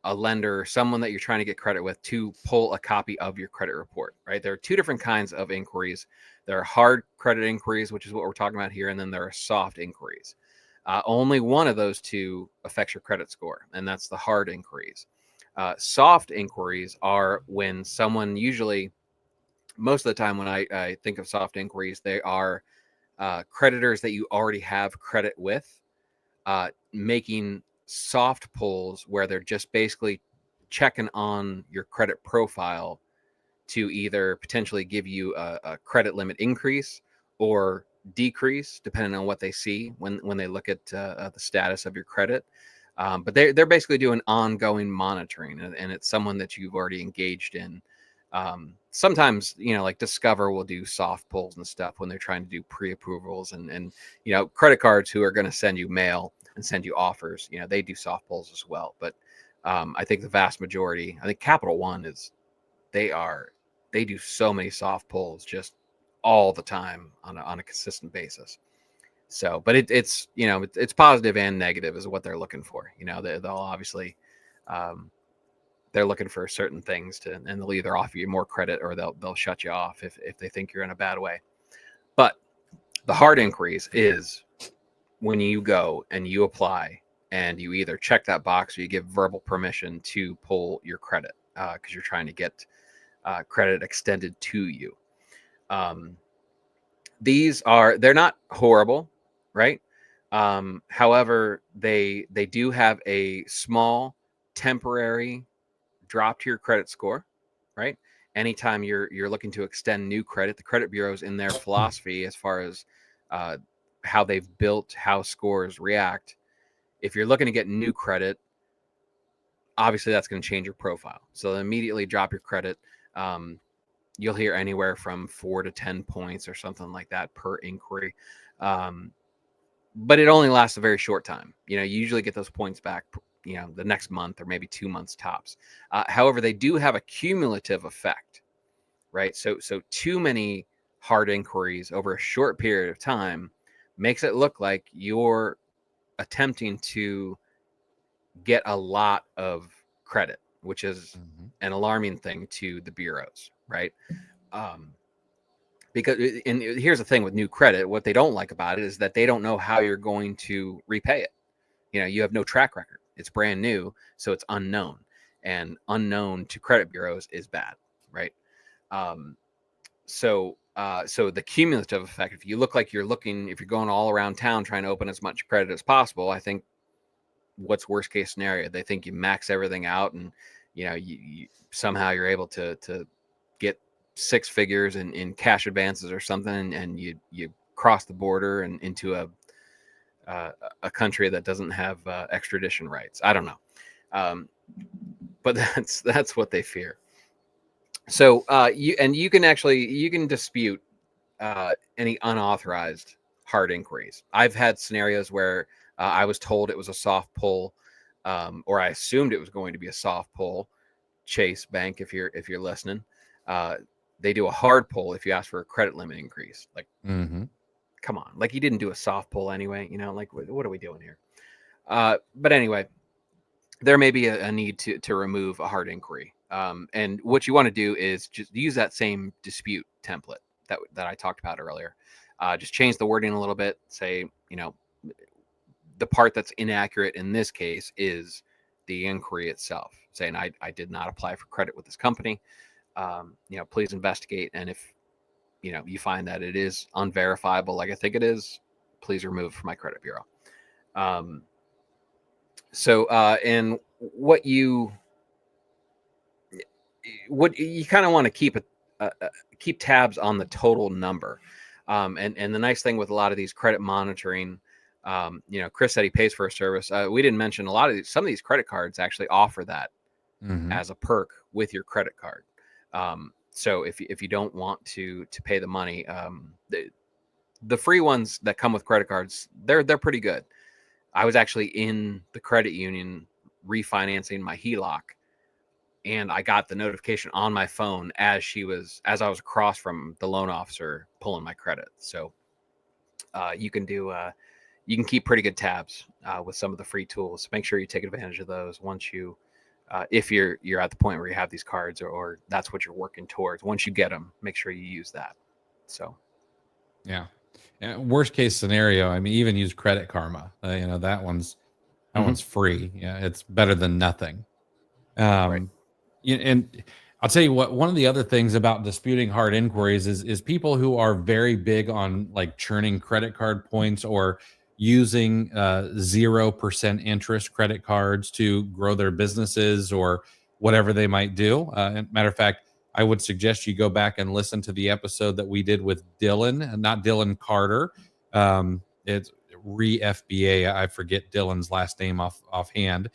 a lender, someone that you're trying to get credit with, to pull a copy of your credit report, right? There are two different kinds of inquiries. There are hard credit inquiries, which is what we're talking about here, and then there are soft inquiries. Only one of those two affects your credit score, and that's the hard inquiries. Soft inquiries are when someone, usually most of the time when I think of soft inquiries, they are creditors that you already have credit with, making soft pulls where they're just basically checking on your credit profile to either potentially give you a credit limit increase or decrease, depending on what they see when they look at the status of your credit. But they're basically doing ongoing monitoring, and it's someone that you've already engaged in. Sometimes, like Discover will do soft pulls and stuff when they're trying to do pre-approvals, and credit cards who are going to send you mail and send you offers, they do soft pulls as well. But I think the vast majority, I think Capital One they do so many soft pulls just all the time on a consistent basis. So, but it's it's positive and negative is what they're looking for. They'll obviously they're looking for certain things and they'll either offer you more credit or they'll shut you off if they think you're in a bad way. But the hard inquiries is when you go and you apply and you either check that box or you give verbal permission to pull your credit because you're trying to get credit extended to you. They're not horrible, right? However, they do have a small temporary drop to your credit score, right? Anytime you're looking to extend new credit, the credit bureaus in their philosophy as far as how they've built how scores react. If you're looking to get new credit, obviously that's going to change your profile. So they'll immediately drop your credit. You'll hear anywhere from 4 to 10 points or something like that per inquiry. But it only lasts a very short time. You usually get those points back, the next month or maybe 2 months tops. However, they do have a cumulative effect, right? So too many hard inquiries over a short period of time makes it look like you're attempting to get a lot of credit, which is an alarming thing to the bureaus, right? Because, and here's the thing with new credit, what they don't like about it is that they don't know how you're going to repay it. You have no track record. It's brand new, so it's unknown, and unknown to credit bureaus is bad, right? So the cumulative effect, if you look like if you're going all around town trying to open as much credit as possible, I think what's worst case scenario? They think you max everything out and you somehow you're able to get 6 figures in cash advances or something, and you cross the border and into a country that doesn't have extradition rights. I don't know, but that's what they fear. So you can dispute any unauthorized hard inquiries. I've had scenarios where I was told it was a soft pull, or I assumed it was going to be a soft pull. Chase Bank, if you're listening, they do a hard pull if you ask for a credit limit increase. Like, come on, like you didn't do a soft pull anyway. Like what are we doing here? But anyway, there may be a need to remove a hard inquiry. And what you want to do is just use that same dispute template that I talked about earlier. Just change the wording a little bit. Say, the part that's inaccurate in this case is the inquiry itself, saying I did not apply for credit with this company. Please investigate. And if, you find that it is unverifiable, like I think it is, please remove it from my credit bureau. And what you kind of want to keep tabs on the total number. And the nice thing with a lot of these credit monitoring, Chris said he pays for a service. We didn't mention some of these credit cards actually offer that as a perk with your credit card. So if you don't want to pay the money, the free ones that come with credit cards, they're pretty good. I was actually in the credit union refinancing my HELOC, and I got the notification on my phone as I was across from the loan officer pulling my credit. So you can keep pretty good tabs with some of the free tools. Make sure you take advantage of those once you, if you're at the point where you have these cards or that's what you're working towards. Once you get them, make sure you use that. So, yeah. Worst case scenario, I mean, even use Credit Karma. That one's free. Yeah, it's better than nothing. Right. And I'll tell you what, one of the other things about disputing hard inquiries is people who are very big on like churning credit card points or using 0% interest credit cards to grow their businesses or whatever they might do. Matter of fact, I would suggest you go back and listen to the episode that we did with Dylan, not Dylan Carter. It's FBA. I forget Dylan's last name offhand,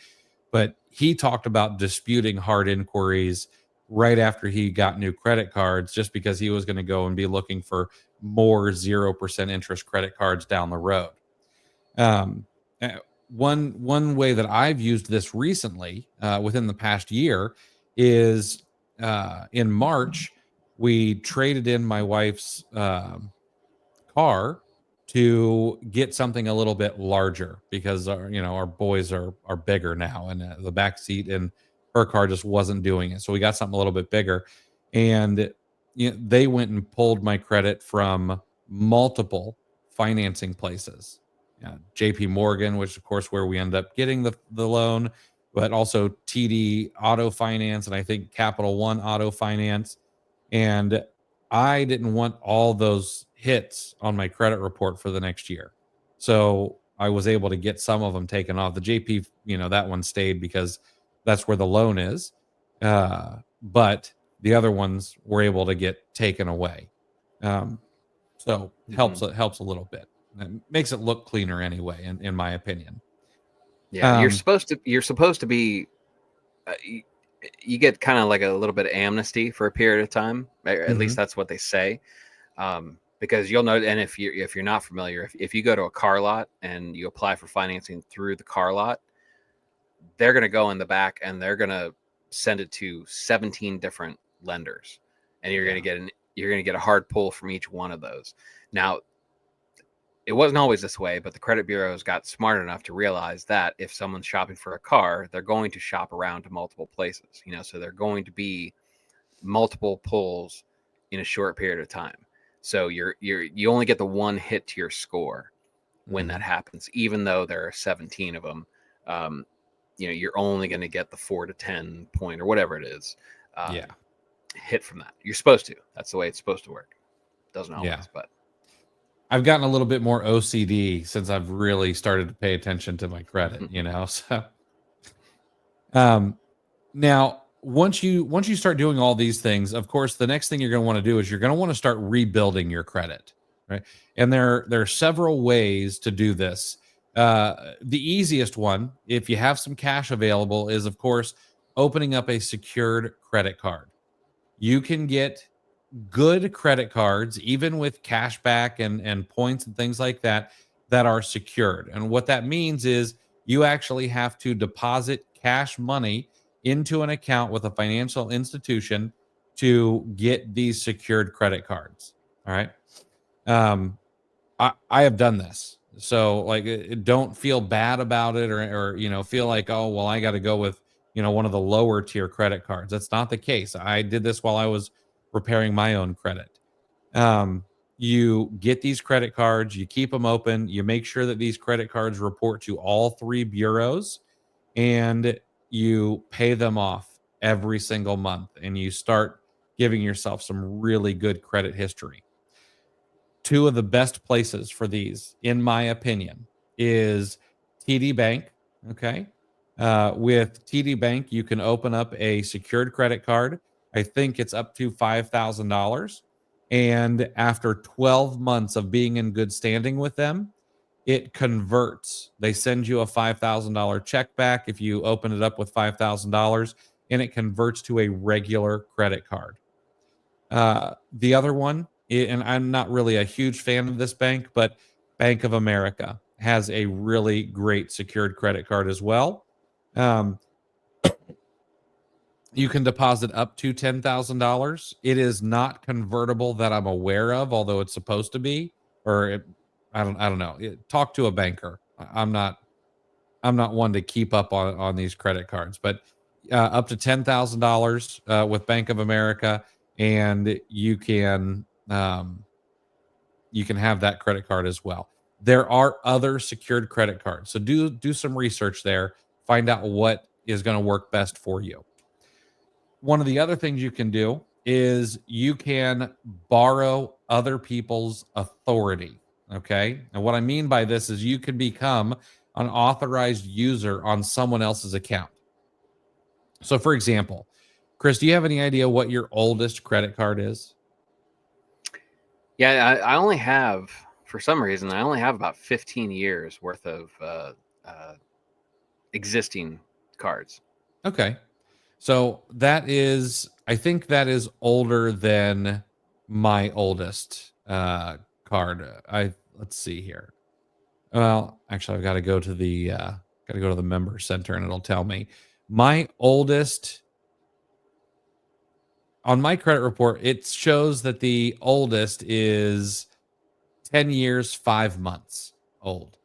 but he talked about disputing hard inquiries right after he got new credit cards, just because he was going to go and be looking for more 0% interest credit cards down the road. Uh, one way that I've used this recently, within the past year, is in March we traded in my wife's car to get something a little bit larger, because our boys are bigger now, and the back seat in her car just wasn't doing it. So we got something a little bit bigger, and they went and pulled my credit from multiple financing places. JP Morgan, which of course where we end up getting the loan, but also TD Auto Finance, and I think Capital One Auto Finance. And I didn't want all those hits on my credit report for the next year. So I was able to get some of them taken off. The JP, that one stayed because that's where the loan is. But the other ones were able to get taken away. So helps a little bit. It makes it look cleaner anyway, in my opinion. Yeah, you're supposed to be. You get kind of like a little bit of amnesty for a period of time. At least that's what they say. Because you'll know, and if you're not familiar, if you go to a car lot and you apply for financing through the car lot, they're going to go in the back and they're going to send it to 17 different lenders, and you're going to get a hard pull from each one of those. Now, it wasn't always this way, but the credit bureaus got smart enough to realize that if someone's shopping for a car, they're going to shop around to multiple places, so they're going to be multiple pulls in a short period of time. So you only get the one hit to your score when that happens, even though there are 17 of them. You're only going to get the 4 to 10 point or whatever it is. Hit from that. You're supposed to. That's the way it's supposed to work. Doesn't always, but I've gotten a little bit more OCD since I've really started to pay attention to my credit, So, now once you start doing all these things, of course, the next thing you're going to want to do is you're going to want to start rebuilding your credit, right? And there are several ways to do this. The easiest one, if you have some cash available, is of course opening up a secured credit card. You can get good credit cards, even with cash back and points and things like that are secured. And what that means is you actually have to deposit cash money into an account with a financial institution to get these secured credit cards. All right. I have done this. So don't feel bad about it, or feel like, oh, well, I got to go with, one of the lower tier credit cards. That's not the case. I did this while I was repairing my own credit. You get these credit cards, you keep them open, you make sure that these credit cards report to all three bureaus, and you pay them off every single month, and you start giving yourself some really good credit history. Two of the best places for these, in my opinion, is TD Bank. Okay. With TD Bank, you can open up a secured credit card. I think it's up to $5,000. And after 12 months of being in good standing with them, it converts. They send you a $5,000 check back if you open it up with $5,000, and it converts to a regular credit card. The other one, and I'm not really a huge fan of this bank, but Bank of America has a really great secured credit card as well. You can deposit up to $10,000. It is not convertible that I'm aware of, although it's supposed to be. I don't know. Talk to a banker. I'm not one to keep up on these credit cards, but up to $10,000 with Bank of America, and you can have that credit card as well. There are other secured credit cards, so do some research there. Find out what is going to work best for you. One of the other things you can do is you can borrow other people's authority. Okay. And what I mean by this is you can become an authorized user on someone else's account. So, for example, Chris, do you have any idea what your oldest credit card is? Yeah, I only have, for some reason, I only have about 15 years worth of existing cards. Okay. So that is, I think that is older than my oldest card. Let's see here. Well, actually, I've got to go to the member center, and it'll tell me my oldest on my credit report. It shows that the oldest is 10 years 5 months old.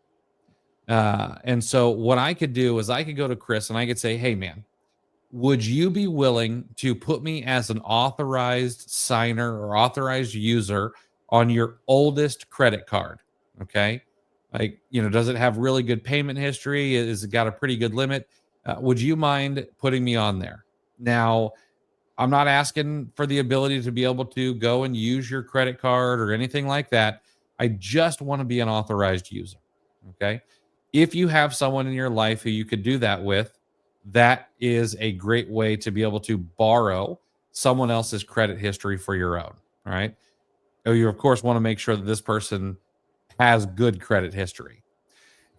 And so what I could do is I could go to Chris and I could say, "Hey, man, would you be willing to put me as an authorized signer or authorized user on your oldest credit card?" Okay. Like, does it have really good payment history? Is it got a pretty good limit? Would you mind putting me on there? Now, I'm not asking for the ability to be able to go and use your credit card or anything like that. I just want to be an authorized user. Okay. If you have someone in your life who you could do that with, that is a great way to be able to borrow someone else's credit history for your own. All right. Oh, you, of course, want to make sure that this person has good credit history.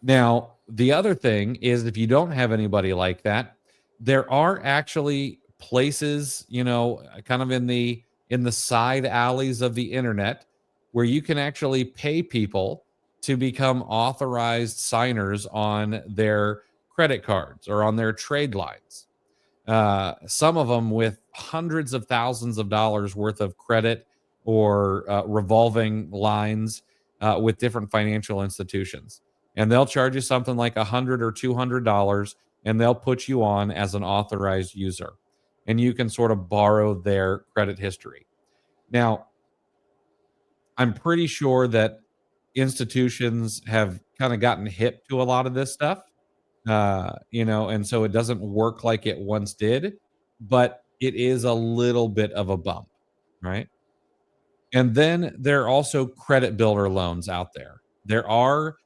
Now, the other thing is if you don't have anybody like that, there are actually places, kind of in the side alleys of the internet where you can actually pay people to become authorized signers on their credit cards or on their trade lines. Some of them with hundreds of thousands of dollars worth of credit or revolving lines with different financial institutions. And they'll charge you something like $100 or $200, and they'll put you on as an authorized user. And you can sort of borrow their credit history. Now, I'm pretty sure that institutions have kind of gotten hip to a lot of this stuff, and so it doesn't work like it once did, but it is a little bit of a bump, right? And then there are also credit builder loans out there. There are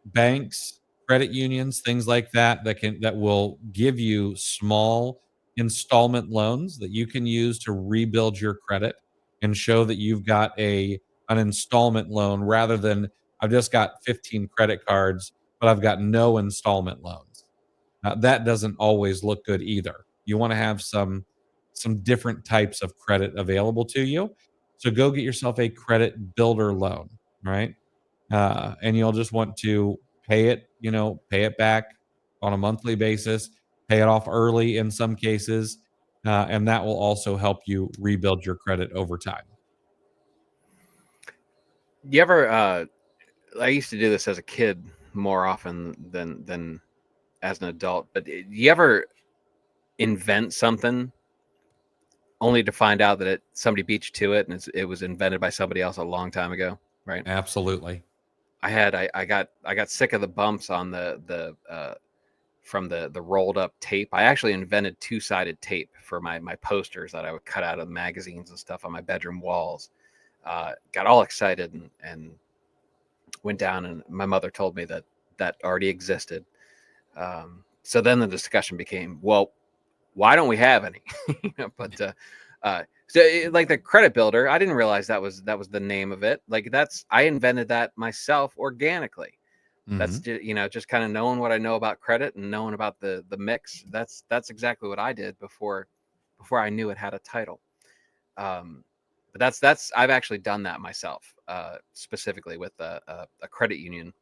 banks, credit unions, things like that that will give you small installment loans that you can use to rebuild your credit and show that you've got an installment loan rather than I've just got 15 credit cards, but I've got no installment loans. That doesn't always look good either. You want to have some different types of credit available to you. So go get yourself a credit builder loan, right? And you'll just want to pay it back on a monthly basis, pay it off early in some cases, and that will also help you rebuild your credit over time. You ever? I used to do this as a kid more often than as an adult. But do you ever invent something only to find out that somebody beat you to it, and it was invented by somebody else a long time ago, right? Absolutely. I got sick of the bumps on the from the rolled up tape. I actually invented two-sided tape for my posters that I would cut out of magazines and stuff on my bedroom walls. Got all excited and went down, and my mother told me that already existed. So then the discussion became, well, why don't we have any? Like the credit builder, I didn't realize that was the name of it. Like I invented that myself organically. That's Mhm. just kind of knowing what I know about credit and knowing about the mix. That's exactly what I did before I knew it had a title. Um, but that's I've actually done that myself, specifically with a credit union,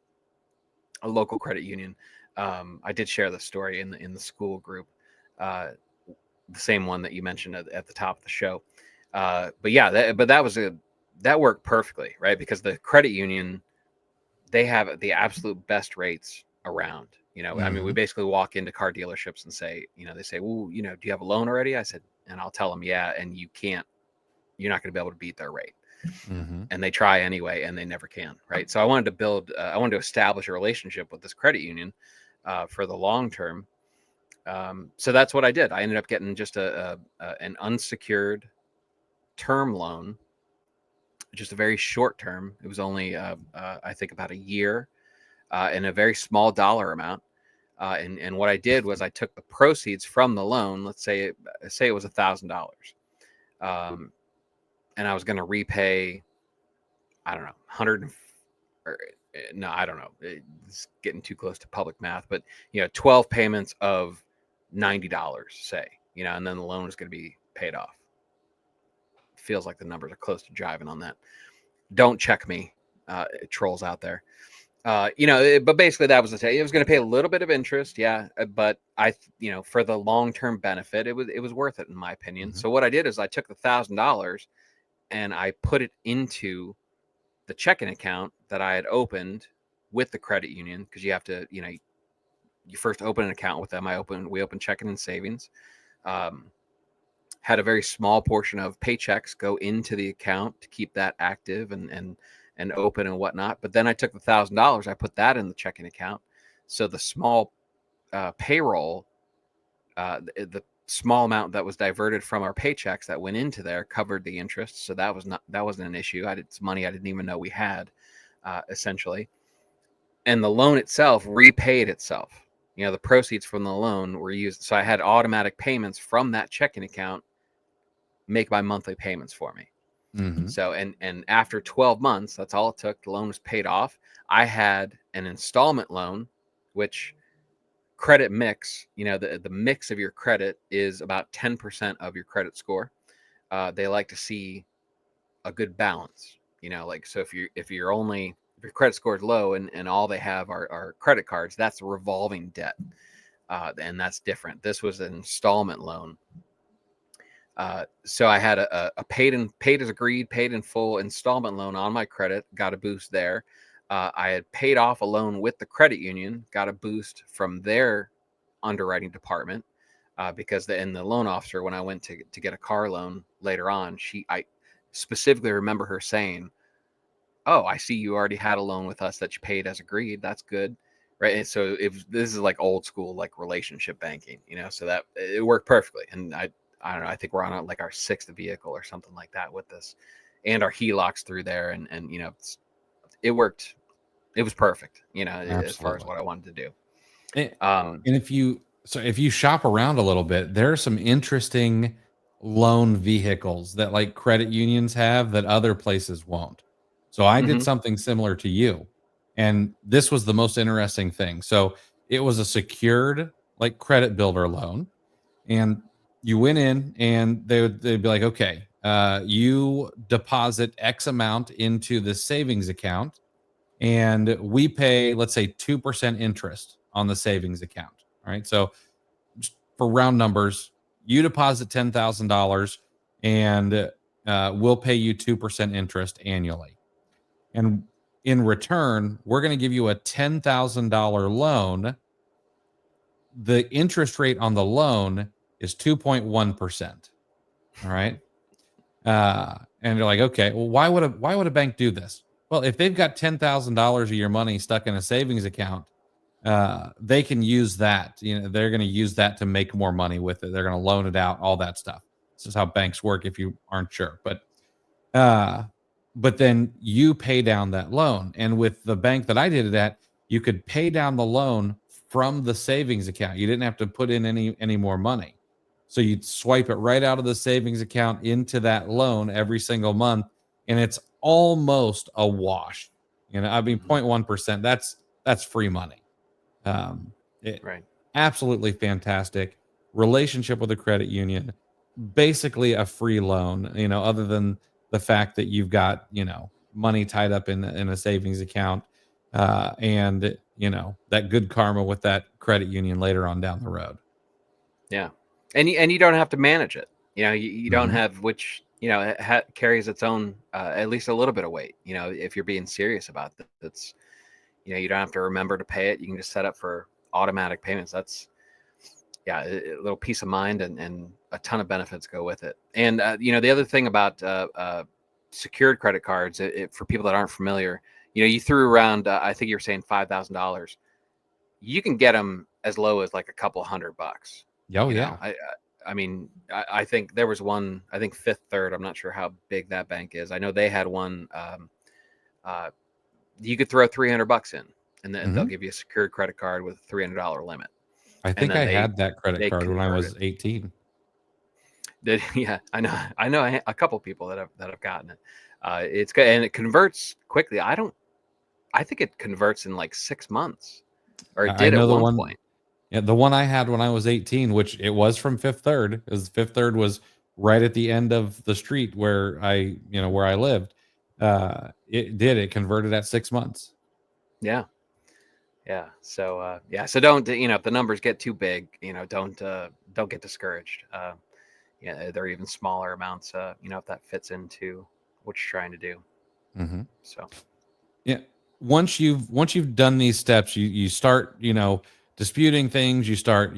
a local credit union. I did share the story in the school group, uh, the same one that you mentioned at the top of the show. But yeah, that worked perfectly, right? Because the credit union, they have the absolute best rates around. I mean, we Mhm. basically walk into car dealerships and say, they say, well, do you have a loan already? I said, and I'll tell them, yeah, and you're not going to be able to beat their rate. Mhm. And they try anyway, and they never can, right? So I wanted to establish a relationship with this credit union for the long term. So that's what I did. I ended up getting just an unsecured term loan, just a very short term. It was only, I think, about a year, and a very small dollar amount. And what I did was I took the proceeds from the loan. Let's say it was $1,000, and I was going to repay, I don't know, 100. Or, no, I don't know. It's getting too close to public math, but 12 payments of $90, say, and then the loan is going to be paid off. Feels like the numbers are close to jiving on that. Don't check me, trolls out there. But basically that was the thing. It was going to pay a little bit of interest, yeah, but for the long-term benefit, it was worth it in my opinion. So what I did is I took the $1,000 and I put it into the checking account that I had opened with the credit union, because you have to, you first open an account with them. We opened checking and savings. Had a very small portion of paychecks go into the account to keep that active and open and whatnot. But then I took the $1,000, I put that in the checking account. So the small payroll, the small amount that was diverted from our paychecks that went into there covered the interest. So that wasn't an issue. It's money I didn't even know we had, essentially. And the loan itself repaid itself. The proceeds from the loan were used. So I had automatic payments from that checking account make my monthly payments for me. So, and after 12 months, that's all it took. The loan was paid off. I had an installment loan, which credit mix, the mix of your credit is about 10% of your credit score. They like to see a good balance, so if your credit score is low and all they have are credit cards, that's a revolving debt. And that's different. This was an installment loan. So I had a paid as agreed, paid in full installment loan on my credit, got a boost there. I had paid off a loan with the credit union, got a boost from their underwriting department, because the loan officer, when I went to get a car loan later on, I specifically remember her saying, "Oh, I see you already had a loan with us that you paid as agreed. That's good." Right. And so this is like old school, like relationship banking, so that it worked perfectly. And I don't know, I think we're on like our 6th vehicle or something like that with this, and our HELOCs through there. And it worked. It was perfect, as far as Absolutely. what I wanted to do. And if you shop around a little bit, there are some interesting loan vehicles that like credit unions have that other places won't. So I did Mhm. something similar to you. And this was the most interesting thing. So it was a secured like credit builder loan. And you went in and they'd be like, okay, you deposit X amount into the savings account and we pay, let's say, 2% interest on the savings account. All right. So just for round numbers, you deposit $10,000 and we'll pay you 2% interest annually. And in return, we're going to give you a $10,000 loan. The interest rate on the loan is 2.1%. All right. And you're like, okay, well, why would a bank do this? Well, if they've got $10,000 of your money stuck in a savings account, they can use that. They're going to use that to make more money with it. They're going to loan it out, all that stuff. This is how banks work if you aren't sure. Uh, but then you pay down that loan. And with the bank that I did it at, you could pay down the loan from the savings account. You didn't have to put in any more money. So you'd swipe it right out of the savings account into that loan every single month, and it's almost a wash. I mean, 0.1%, that's free money. Um, it, Right. Absolutely fantastic relationship with a credit union, basically a free loan, other than the fact that you've got, money tied up in a savings account, and that good karma with that credit union later on down the road. Yeah. And you don't have to manage it. You don't Mhm. have, which, it carries its own, at least a little bit of weight, if you're being serious about this. It's, you don't have to remember to pay it. You can just set up for automatic payments. That's, yeah, a little peace of mind and a ton of benefits go with it. And, the other thing about secured credit cards, for people that aren't familiar, you threw around, I think you were saying $5,000. You can get them as low as like a couple $100. Oh You yeah. know, I mean, I think there was one, I think Fifth Third. I'm not sure how big that bank is. I know they had one. You could throw $300 in, and then they'll Mhm. give you a secured credit card with a $300 limit. I And think then I they had that credit they card when I convert it. was 18. Yeah, I know a couple people that have gotten it. It's good, and it converts quickly. I think it converts in like 6 months, or it I did at know the one one. point. Yeah, the one I had when I was 18, which it was from Fifth Third, because Fifth Third was right at the end of the street where where I lived. It converted at 6 months. Yeah, yeah. So yeah, so don't, if the numbers get too big, don't get discouraged. Yeah, they're even smaller amounts. If that fits into what you're trying to do. Hmm. So Yeah. Once you've done these steps, you start disputing things. You start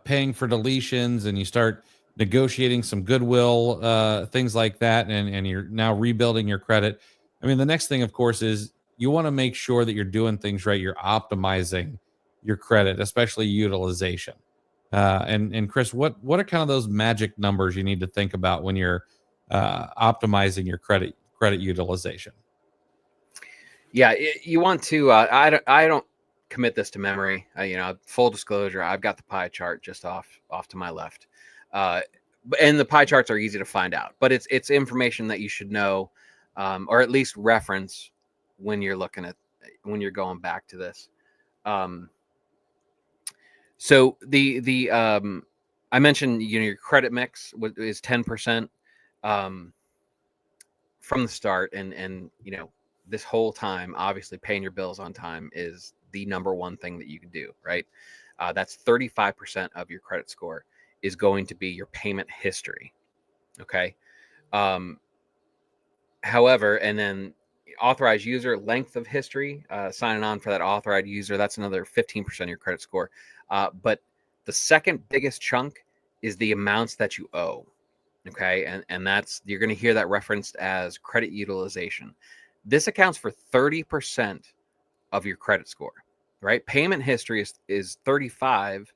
paying for deletions, and you start negotiating some goodwill, things like that, and you're now rebuilding your credit. I mean, the next thing, of course, is you want to make sure that you're doing things right. You're optimizing your credit, especially utilization. And Chris, what are kind of those magic numbers you need to think about when you're optimizing your credit utilization? yeah, you want to. I don't commit this to memory. Full disclosure, I've got the pie chart just off to my left, uh, and the pie charts are easy to find out. But it's information that you should know, or at least reference when you're when you're going back to this. Um, so the I mentioned your credit mix is 10%. Um, from the start, and this whole time, obviously paying your bills on time is the number one thing that you can do, right? That's 35% of your credit score is going to be your payment history. Okay. um, However, and then authorized user length of history, signing on for that authorized user, that's another 15% of your credit score. But the second biggest chunk is the amounts that you owe. Okay, and that's, you're going to hear that referenced as credit utilization. This accounts for 30% of your credit score, right? Payment history is 35,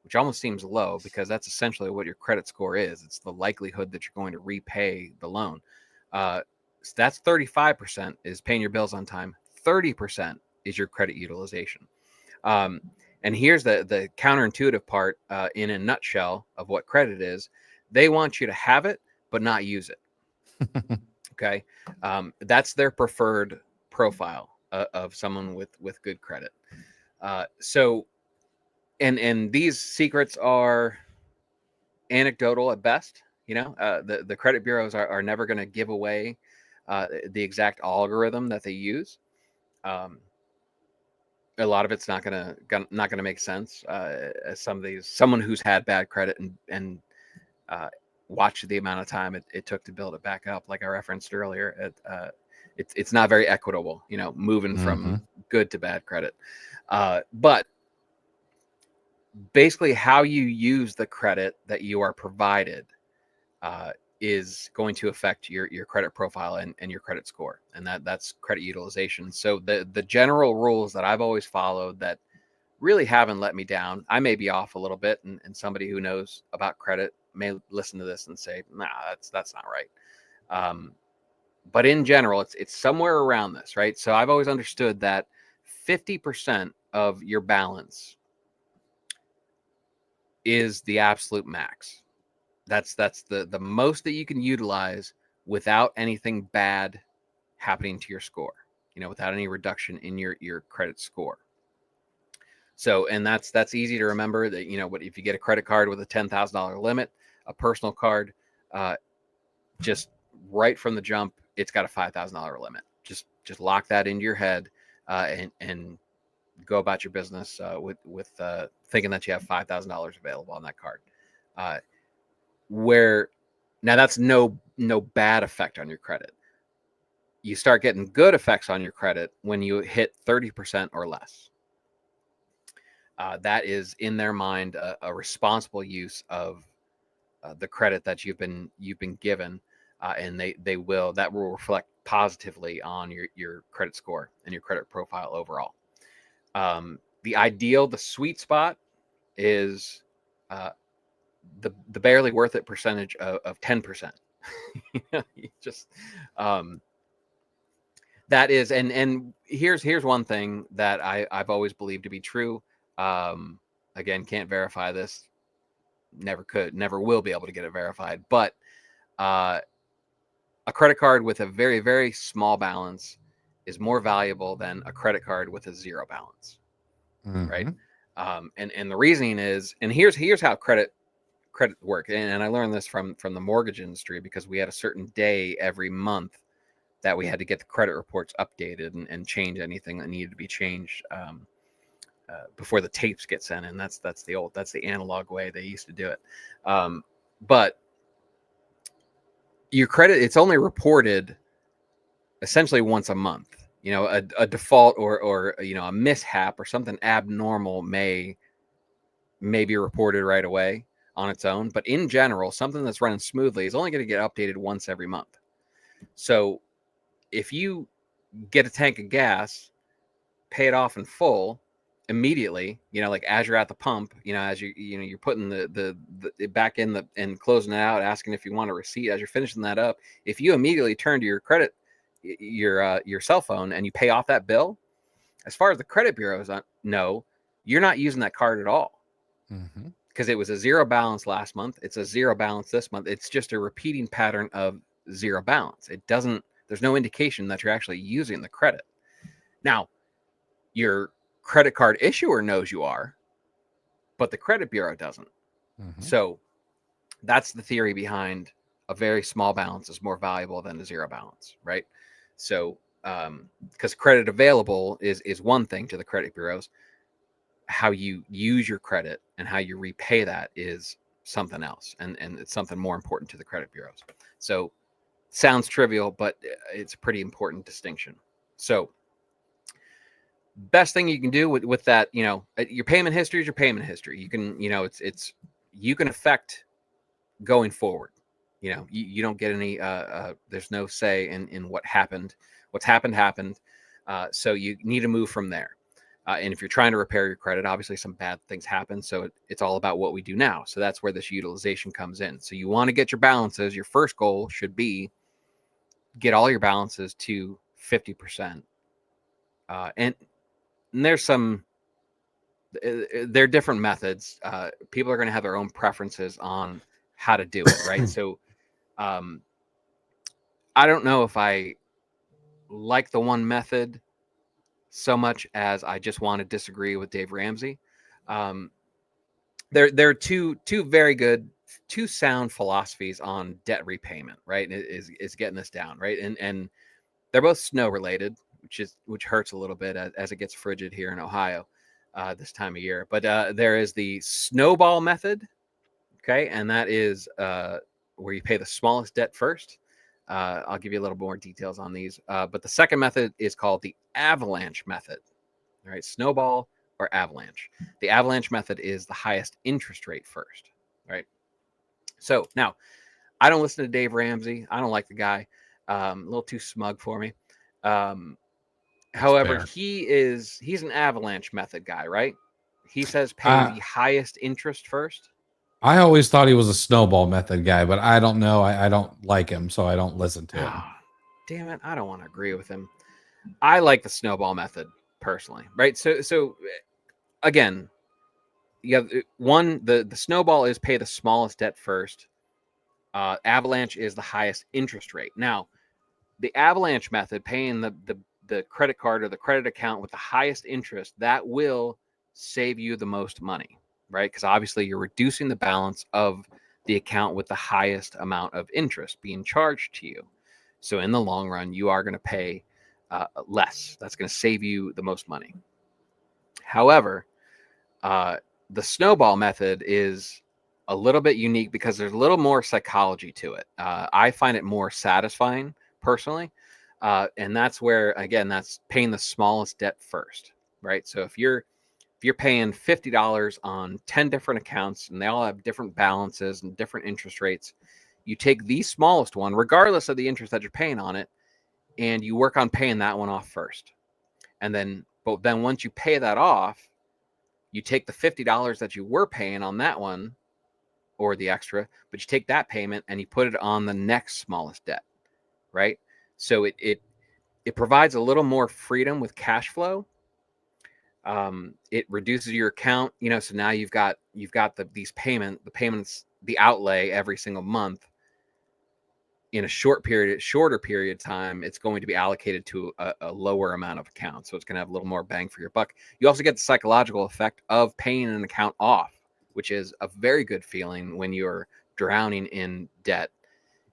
which almost seems low because that's essentially what your credit score is. It's the likelihood that you're going to repay the loan. So that's 35% is paying your bills on time. 30% is your credit utilization. Um, and here's the counterintuitive part, in a nutshell, of what credit is. They want you to have it, but not use it. Okay, that's their preferred profile, of someone with good credit. So, and these secrets are anecdotal at best. The credit bureaus are never going to give away the exact algorithm that they use. Um, a lot of it's not gonna make sense. As someone who's had bad credit and uh, watched the amount of time it took to build it back up, like I referenced earlier, it's not very equitable. Moving from Hmm. good to bad credit. But basically, how you use the credit that you are provided uh, is going to affect your credit profile and your credit score, and that's credit utilization. So the general rules that I've always followed that really haven't let me down. I may be off a little bit, and somebody who knows about credit may listen to this and say, "Nah, that's not right." Um, but in general, it's somewhere around this, right? So I've always understood that 50% of your balance is the absolute max. That's the most that you can utilize without anything bad happening to your score. Without any reduction in your credit score. So, and that's easy to remember that, but if you get a credit card with a $10,000 limit, a personal card, uh, just right from the jump, it's got a $5,000 limit. Just lock that into your head, and go about your business, with thinking that you have $5,000 available on that card. Uh, where Now that's no bad effect on your credit. You start getting good effects on your credit when you hit 30% or less. That is, in their mind, a responsible use of the credit that you've been given, and that will reflect positively on your credit score and your credit profile overall. The sweet spot is uh, the barely worth it percentage of 10%. You just um, That is, and here's one thing that I've always believed to be true. Again, can't verify this. Never could, never will be able to get it verified. But a credit card with a very, very small balance is more valuable than a credit card with a zero balance, right? And the reasoning is, and here's how credit work. And I learned this from the mortgage industry, because we had a certain day every month that we had to get the credit reports updated and change anything that needed to be changed before the tapes get sent in. That's the analog way they used to do it. But your credit, it's only reported essentially once a month. You know, a default or you know, a mishap or something abnormal may be reported right away on its own. But in general, something that's running smoothly is only going to get updated once every month. So if you get a tank of gas, pay it off in full immediately, you know, like as you're at the pump, you know, as you're putting the back in and closing it out, asking if you want a receipt, as you're finishing that up, if you immediately turn to your credit, your cell phone, and you pay off that bill, as far as the credit bureaus know, you're not using that card at all, because it was a zero balance last month. It's a zero balance this month. It's just a repeating pattern of zero balance. There's no indication that you're actually using the credit. Now, your credit card issuer knows you are, but the credit bureau doesn't. So that's the theory behind a very small balance is more valuable than a zero balance, right? So because credit available is one thing to the credit bureaus, how you use your credit and how you repay that is something else, and it's something more important to the credit bureaus. So sounds trivial, but it's a pretty important distinction. So best thing you can do with that, you know, your payment history is your payment history. You can, you know, it's you can affect going forward. You know, you don't get any there's no say in what happened. What's happened. So you need to move from there. And if you're trying to repair your credit, obviously some bad things happen. So it's all about what we do now. So that's where this utilization comes in. So you want to get your balances. Your first goal should be get all your balances to 50%. And there's there are different methods. People are going to have their own preferences on how to do it, right? So I don't know if I like the one method so much as I just want to disagree with Dave Ramsey. There are two very good, two sound philosophies on debt repayment, right? Is getting this down, right? And they're both snow related, which hurts a little bit as it gets frigid here in Ohio this time of year. But there is the snowball method, okay, and that is where you pay the smallest debt first. I'll give you a little more details on these. But the second method is called the avalanche method. All right, snowball or avalanche. The avalanche method is the highest interest rate first, right? So now, I don't listen to Dave Ramsey. I don't like the guy. A little too smug for me. However, fair. he's an avalanche method guy, right? He says pay the highest interest first. I always thought he was a snowball method guy, but I don't know. I don't like him, so I don't listen to him. Damn it, I don't want to agree with him. I like the snowball method personally, right? So again, you have one, the snowball is pay the smallest debt first. Avalanche is the highest interest rate. Now, the avalanche method, paying the credit card or the credit account with the highest interest, that will save you the most money, right? Because obviously you're reducing the balance of the account with the highest amount of interest being charged to you. So in the long run, you are going to pay less. That's going to save you the most money. However, the snowball method is a little bit unique because there's a little more psychology to it. I find it more satisfying personally. And that's where, again, that's paying the smallest debt first, right? So if you're paying $50 on 10 different accounts and they all have different balances and different interest rates, you take the smallest one, regardless of the interest that you're paying on it, and you work on paying that one off first. And then, but then once you pay that off, you take the $50 that you were paying on that one or the extra, but you take that payment and you put it on the next smallest debt, right? So it It provides a little more freedom with cash flow. It reduces your account, so now you've got these payments, the outlay every single month. In a shorter period of time, it's going to be allocated to a lower amount of accounts. So it's going to have a little more bang for your buck. You also get the psychological effect of paying an account off, which is a very good feeling when you're drowning in debt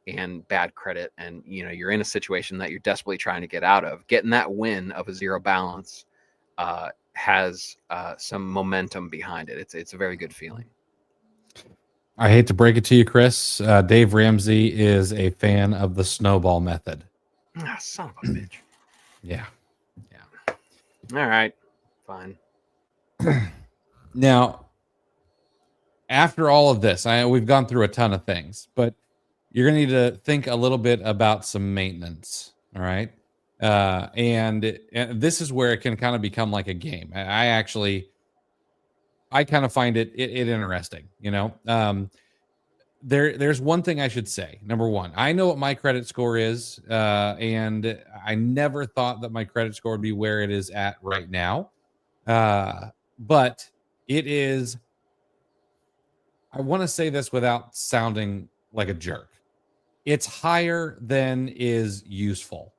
and bad credit, and you're in a situation that you're desperately trying to get out of. Getting that win of a zero balance has some momentum behind it. It's a very good feeling. I hate to break it to you, Chris. Dave Ramsey is a fan of the snowball method. Son of a bitch. Yeah. All right, fine. Now, after all of this, we've gone through a ton of things, but you're going to need to think a little bit about some maintenance. All right. And this is where it can kind of become like a game. I kind of find it interesting, there's one thing I should say. Number one, I know what my credit score is, and I never thought that my credit score would be where it is at right now. But it is, I want to say this without sounding like a jerk. It's higher than is useful,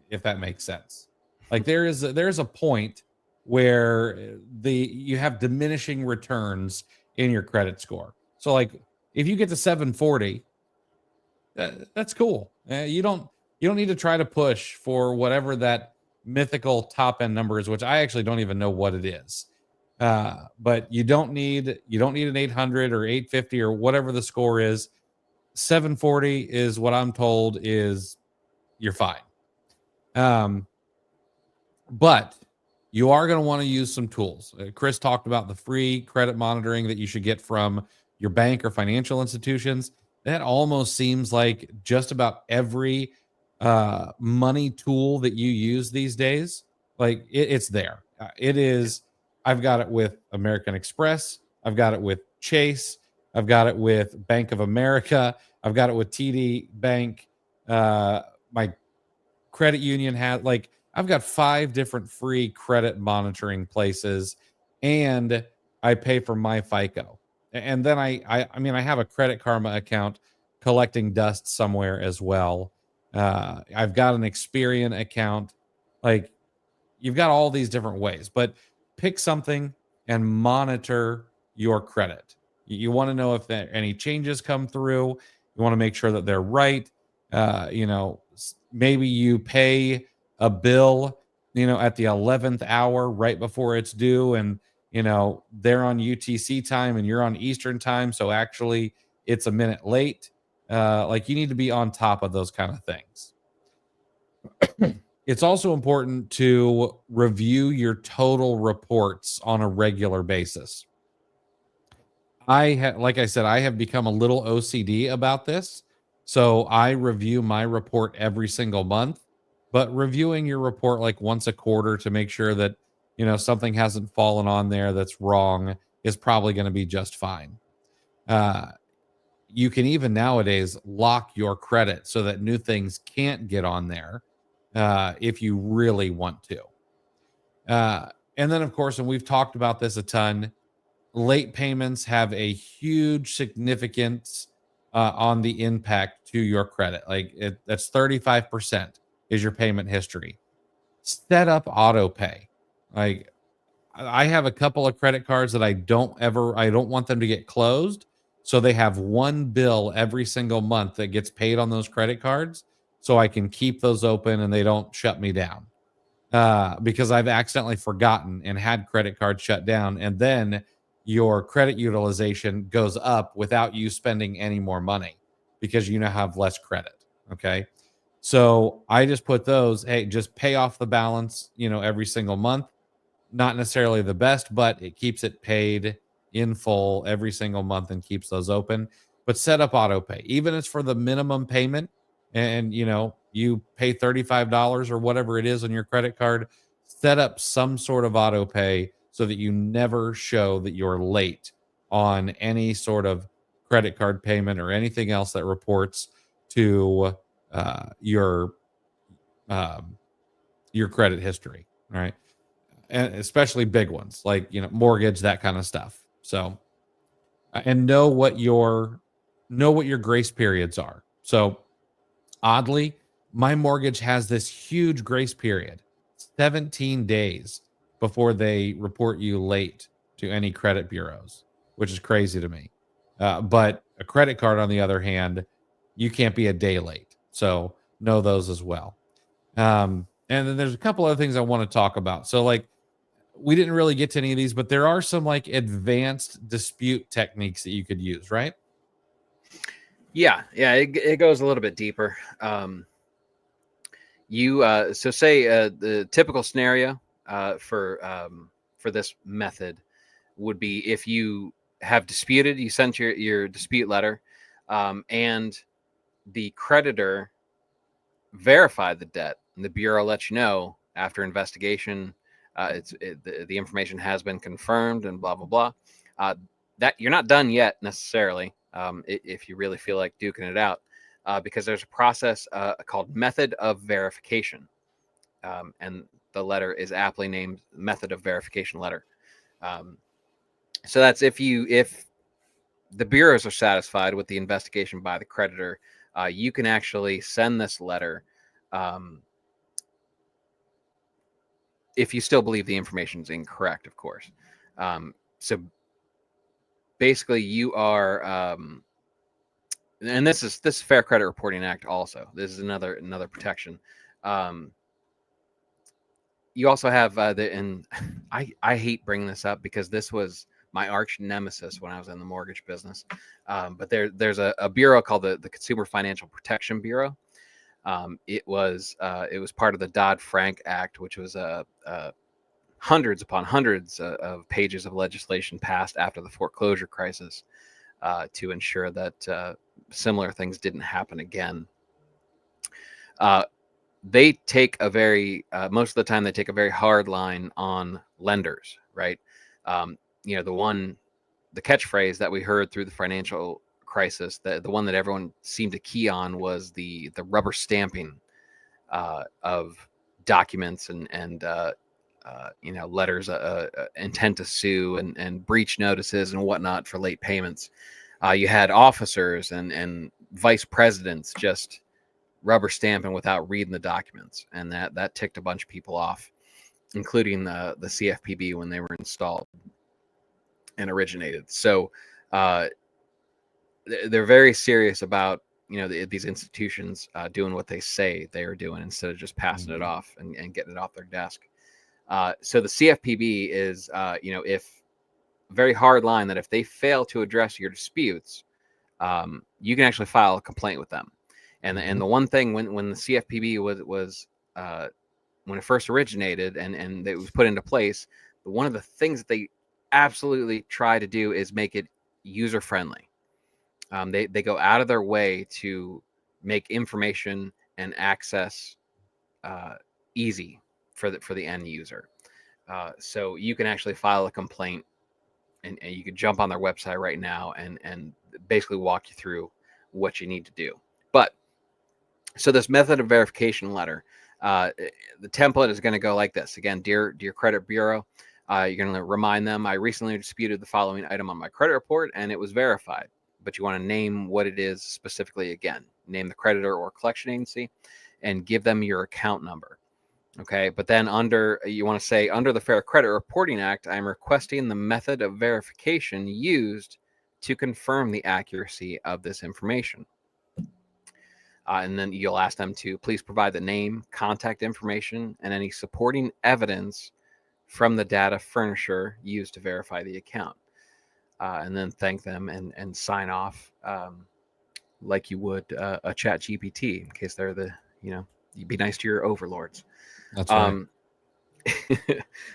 if that makes sense. Like there's a point where you have diminishing returns in your credit score. So like if you get to 740, that's cool. You don't need to try to push for whatever that mythical top end number is, which I actually don't even know what it is. But you don't need an 800 or 850 or whatever the score is. 740 is what I'm told is you're fine. But you are going to want to use some tools. Chris talked about the free credit monitoring that you should get from your bank or financial institutions. That almost seems like just about every money tool that you use these days. Like it's there. It is. I've got it with American Express. I've got it with Chase. I've got it with Bank of America. I've got it with TD Bank. My credit union had I've got 5 different free credit monitoring places, and I pay for my FICO. And then I mean, I have a Credit Karma account collecting dust somewhere as well. I've got an Experian account. Like you've got all these different ways, but pick something and monitor your credit. You want to know if there any changes come through. You want to make sure that they're right. Maybe you pay a bill, at the 11th hour right before it's due, and they're on UTC time and you're on Eastern time, so actually it's a minute late. You need to be on top of those kind of things. It's also important to review your total reports on a regular basis. Like I said, I have become a little OCD about this. So I review my report every single month, but reviewing your report like once a quarter to make sure that, something hasn't fallen on there that's wrong is probably going to be just fine. You can even nowadays lock your credit so that new things can't get on there if you really want to. And then, of course, and we've talked about this a ton, late payments have a huge significance on the impact to your credit. That's 35% is your payment history. Set up auto pay. Like I have a couple of credit cards that I don't want them to get closed. So they have one bill every single month that gets paid on those credit cards. So I can keep those open and they don't shut me down. Because I've accidentally forgotten and had credit cards shut down. And then your credit utilization goes up without you spending any more money because you now have less credit. Okay. So I just put those, hey, just pay off the balance, every single month. Not necessarily the best, but it keeps it paid in full every single month and keeps those open. But set up auto pay, even if it's for the minimum payment, and you pay $35 or whatever it is on your credit card. Set up some sort of auto pay so that you never show that you're late on any sort of credit card payment or anything else that reports to your your credit history, right? And especially big ones like, mortgage, that kind of stuff. So, and know what your grace periods are. So, oddly, my mortgage has this huge grace period, 17 days before they report you late to any credit bureaus, which is crazy to me. But a credit card, on the other hand, you can't be a day late. So know those as well. And then there's a couple other things I want to talk about. So, like, we didn't really get to any of these, but there are some like advanced dispute techniques that you could use, right? Yeah, it goes a little bit deeper. So say the typical scenario for this method would be if you have disputed, you sent your dispute letter, and the creditor verified the debt, and the bureau lets you know after investigation, the information has been confirmed, and blah blah blah. That you're not done yet necessarily, if you really feel like duking it out, because there's a process called method of verification, and the letter is aptly named method of verification letter. So that's if the bureaus are satisfied with the investigation by the creditor, you can actually send this letter, if you still believe the information is incorrect, of course. So basically, you are, and this is Fair Credit Reporting Act. Also, this is another protection. You also have and I hate bringing this up because this was my arch nemesis when I was in the mortgage business. But there's a bureau called the Consumer Financial Protection Bureau. It was part of the Dodd-Frank Act, which was hundreds upon hundreds of pages of legislation passed after the foreclosure crisis, to ensure that similar things didn't happen again. They take a very most of the time they take a very hard line on lenders, right? The catchphrase that we heard through the financial crisis, the one that everyone seemed to key on, was the rubber stamping of documents and letters, intent to sue, and breach notices and whatnot for late payments. You had officers and vice presidents just rubber stamping without reading the documents, and that ticked a bunch of people off, including the CFPB when they were installed and originated. So they're very serious about these institutions doing what they say they are doing instead of just passing it off and getting it off their desk. So the CFPB is if very hard line that if they fail to address your disputes, you can actually file a complaint with them. And the one thing when the CFPB was when it first originated and it was put into place, one of the things that they absolutely try to do is make it user friendly. They go out of their way to make information and access easy for the end user. So you can actually file a complaint, and you can jump on their website right now and basically walk you through what you need to do. But so this method of verification letter, the template is going to go like this. Again, dear credit bureau, you're going to remind them, I recently disputed the following item on my credit report and it was verified. But you want to name what it is specifically. Again, name the creditor or collection agency and give them your account number. Okay, but then you want to say, under the Fair Credit Reporting Act, I'm requesting the method of verification used to confirm the accuracy of this information. And then you'll ask them to please provide the name, contact information, and any supporting evidence from the data furnisher used to verify the account. And then thank them and sign off, like you would a chat GPT, in case they're you'd be nice to your overlords. That's right.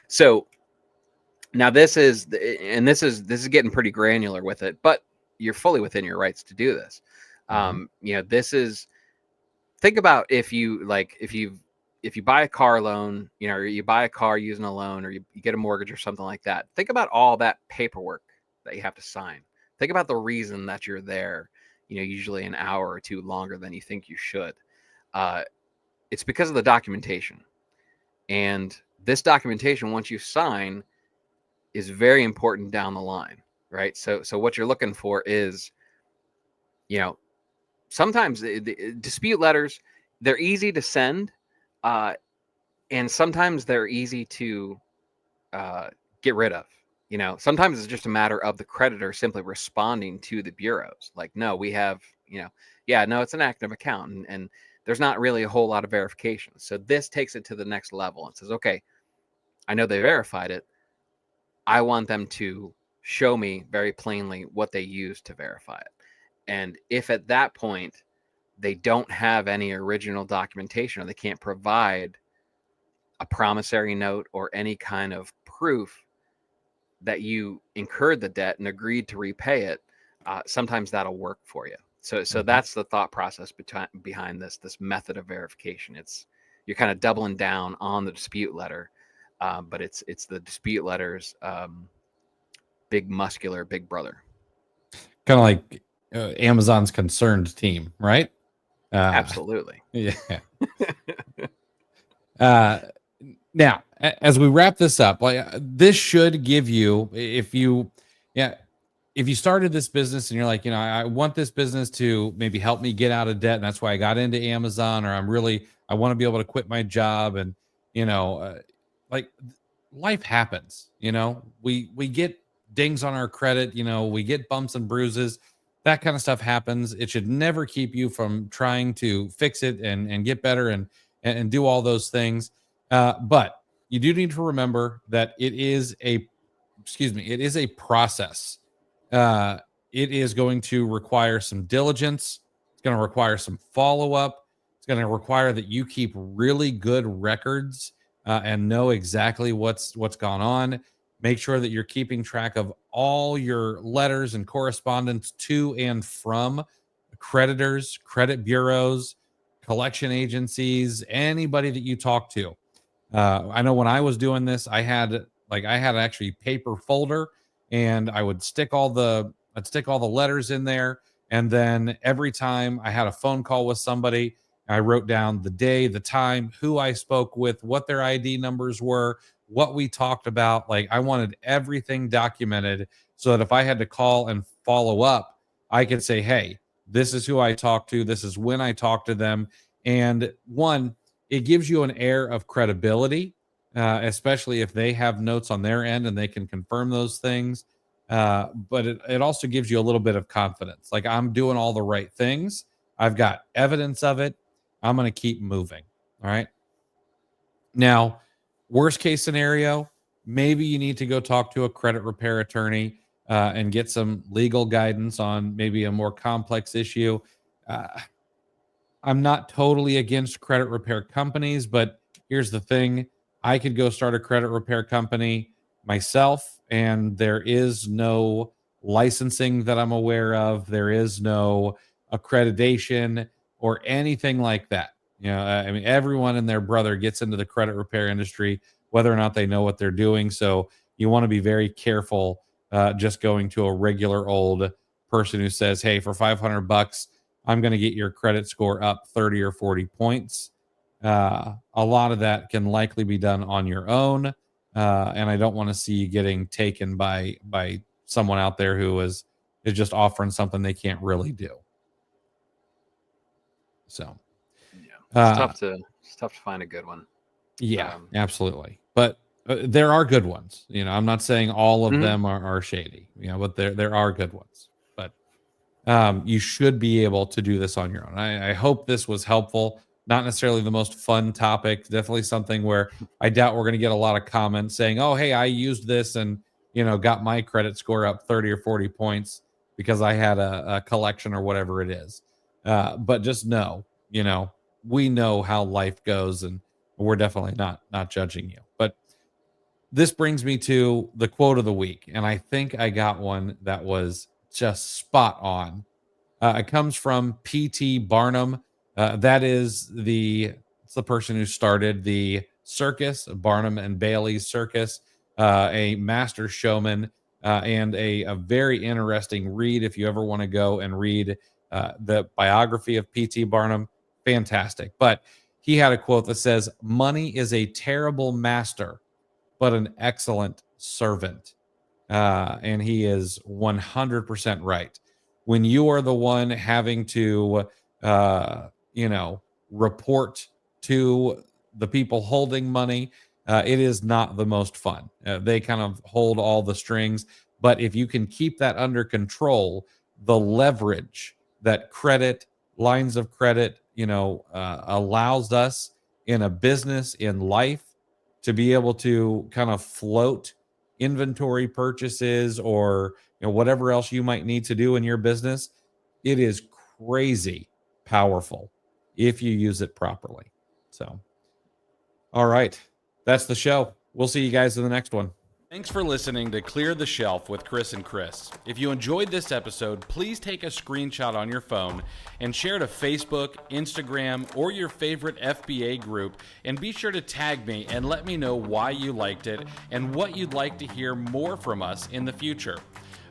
So now this is getting pretty granular with it, but you're fully within your rights to do this. This is, think about if you buy a car loan, or you buy a car using a loan, or you get a mortgage or something like that. Think about all that paperwork that you have to sign. Think about the reason that you're there, usually an hour or two longer than you think you should. It's because of the documentation. And this documentation, once you sign, is very important down the line, right? So what you're looking for is, sometimes the dispute letters, they're easy to send, and sometimes they're easy to get rid of. Sometimes it's just a matter of the creditor simply responding to the bureaus, like, no, we have, yeah, no, it's an active account, and there's not really a whole lot of verification. So this takes it to the next level and says, okay, I know they verified it. I want them to show me very plainly what they used to verify it. And if at that point they don't have any original documentation, or they can't provide a promissory note or any kind of proof that you incurred the debt and agreed to repay it, sometimes that'll work for you. So that's the thought process behind this method of verification. You're kind of doubling down on the dispute letter, but it's the dispute letter's big muscular big brother. Kind of like Amazon's concerned team, right? Absolutely. Yeah. Now, as we wrap this up, like this should give you, if you started this business and you're like, I want this business to maybe help me get out of debt, and that's why I got into Amazon, or I want to be able to quit my job, and like life happens. We get dings on our credit. We get bumps and bruises. That kind of stuff happens. It should never keep you from trying to fix it and get better and do all those things. But you do need to remember that it is a process. Uh, it is going to require some diligence. It's going to require some follow up. It's going to require that you keep really good records and know exactly what's gone on. Make sure that you're keeping track of all your letters and correspondence to and from creditors, credit bureaus, collection agencies, anybody that you talk to. I know when I was doing this, I had actually paper folder, and I'd stick all the letters in there. And then every time I had a phone call with somebody, I wrote down the day, the time, who I spoke with, what their ID numbers were, what we talked about. Like, I wanted everything documented so that if I had to call and follow up, I could say, hey, this is who I talked to. This is when I talked to them. And one, it gives you an air of credibility, especially if they have notes on their end and they can confirm those things. But it also gives you a little bit of confidence. Like, I'm doing all the right things. I've got evidence of it. I'm going to keep moving. All right. Now, worst case scenario, maybe you need to go talk to a credit repair attorney and get some legal guidance on maybe a more complex issue. Uh, I'm not totally against credit repair companies, but here's the thing. I could go start a credit repair company myself, and there is no licensing that I'm aware of. There is no accreditation or anything like that. I mean, everyone and their brother gets into the credit repair industry, whether or not they know what they're doing. So you want to be very careful just going to a regular old person who says, hey, for $500, I'm going to get your credit score up 30 or 40 points. A lot of that can likely be done on your own. And I don't want to see you getting taken by someone out there who is just offering something they can't really do. So yeah, it's tough to find a good one. Yeah, absolutely. But there are good ones. I'm not saying all of them are shady, but there are good ones. But you should be able to do this on your own. I hope this was helpful. Not necessarily the most fun topic. Definitely something where I doubt we're going to get a lot of comments saying, "Oh, hey, I used this and got my credit score up 30 or 40 points because I had a collection or whatever it is." But just know, we know how life goes, and we're definitely not judging you. But this brings me to the quote of the week, and I think I got one that was just spot on. It comes from P.T. Barnum. It's the person who started the circus, Barnum and Bailey Circus, a master showman, and a very interesting read. If you ever want to go and read the biography of P.T. Barnum, fantastic. But he had a quote that says, "Money is a terrible master, but an excellent servant." And he is 100% right. When you are the one having to, report to the people holding money, it is not the most fun. They kind of hold all the strings. But if you can keep that under control, the leverage that credit, lines of credit, allows us in a business, in life, to be able to kind of float inventory purchases or whatever else you might need to do in your business, it is crazy powerful if you use it properly. So, all right, that's the show. We'll see you guys in the next one. Thanks for listening to Clear the Shelf with Chris and Chris. If you enjoyed this episode, please take a screenshot on your phone and share to Facebook, Instagram, or your favorite FBA group, and be sure to tag me and let me know why you liked it and what you'd like to hear more from us in the future.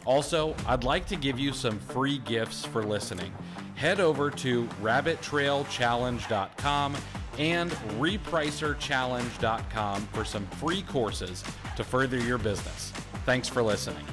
Also, I'd like to give you some free gifts for listening. Head over to rabbittrailchallenge.com and repricerchallenge.com for some free courses to further your business. Thanks for listening.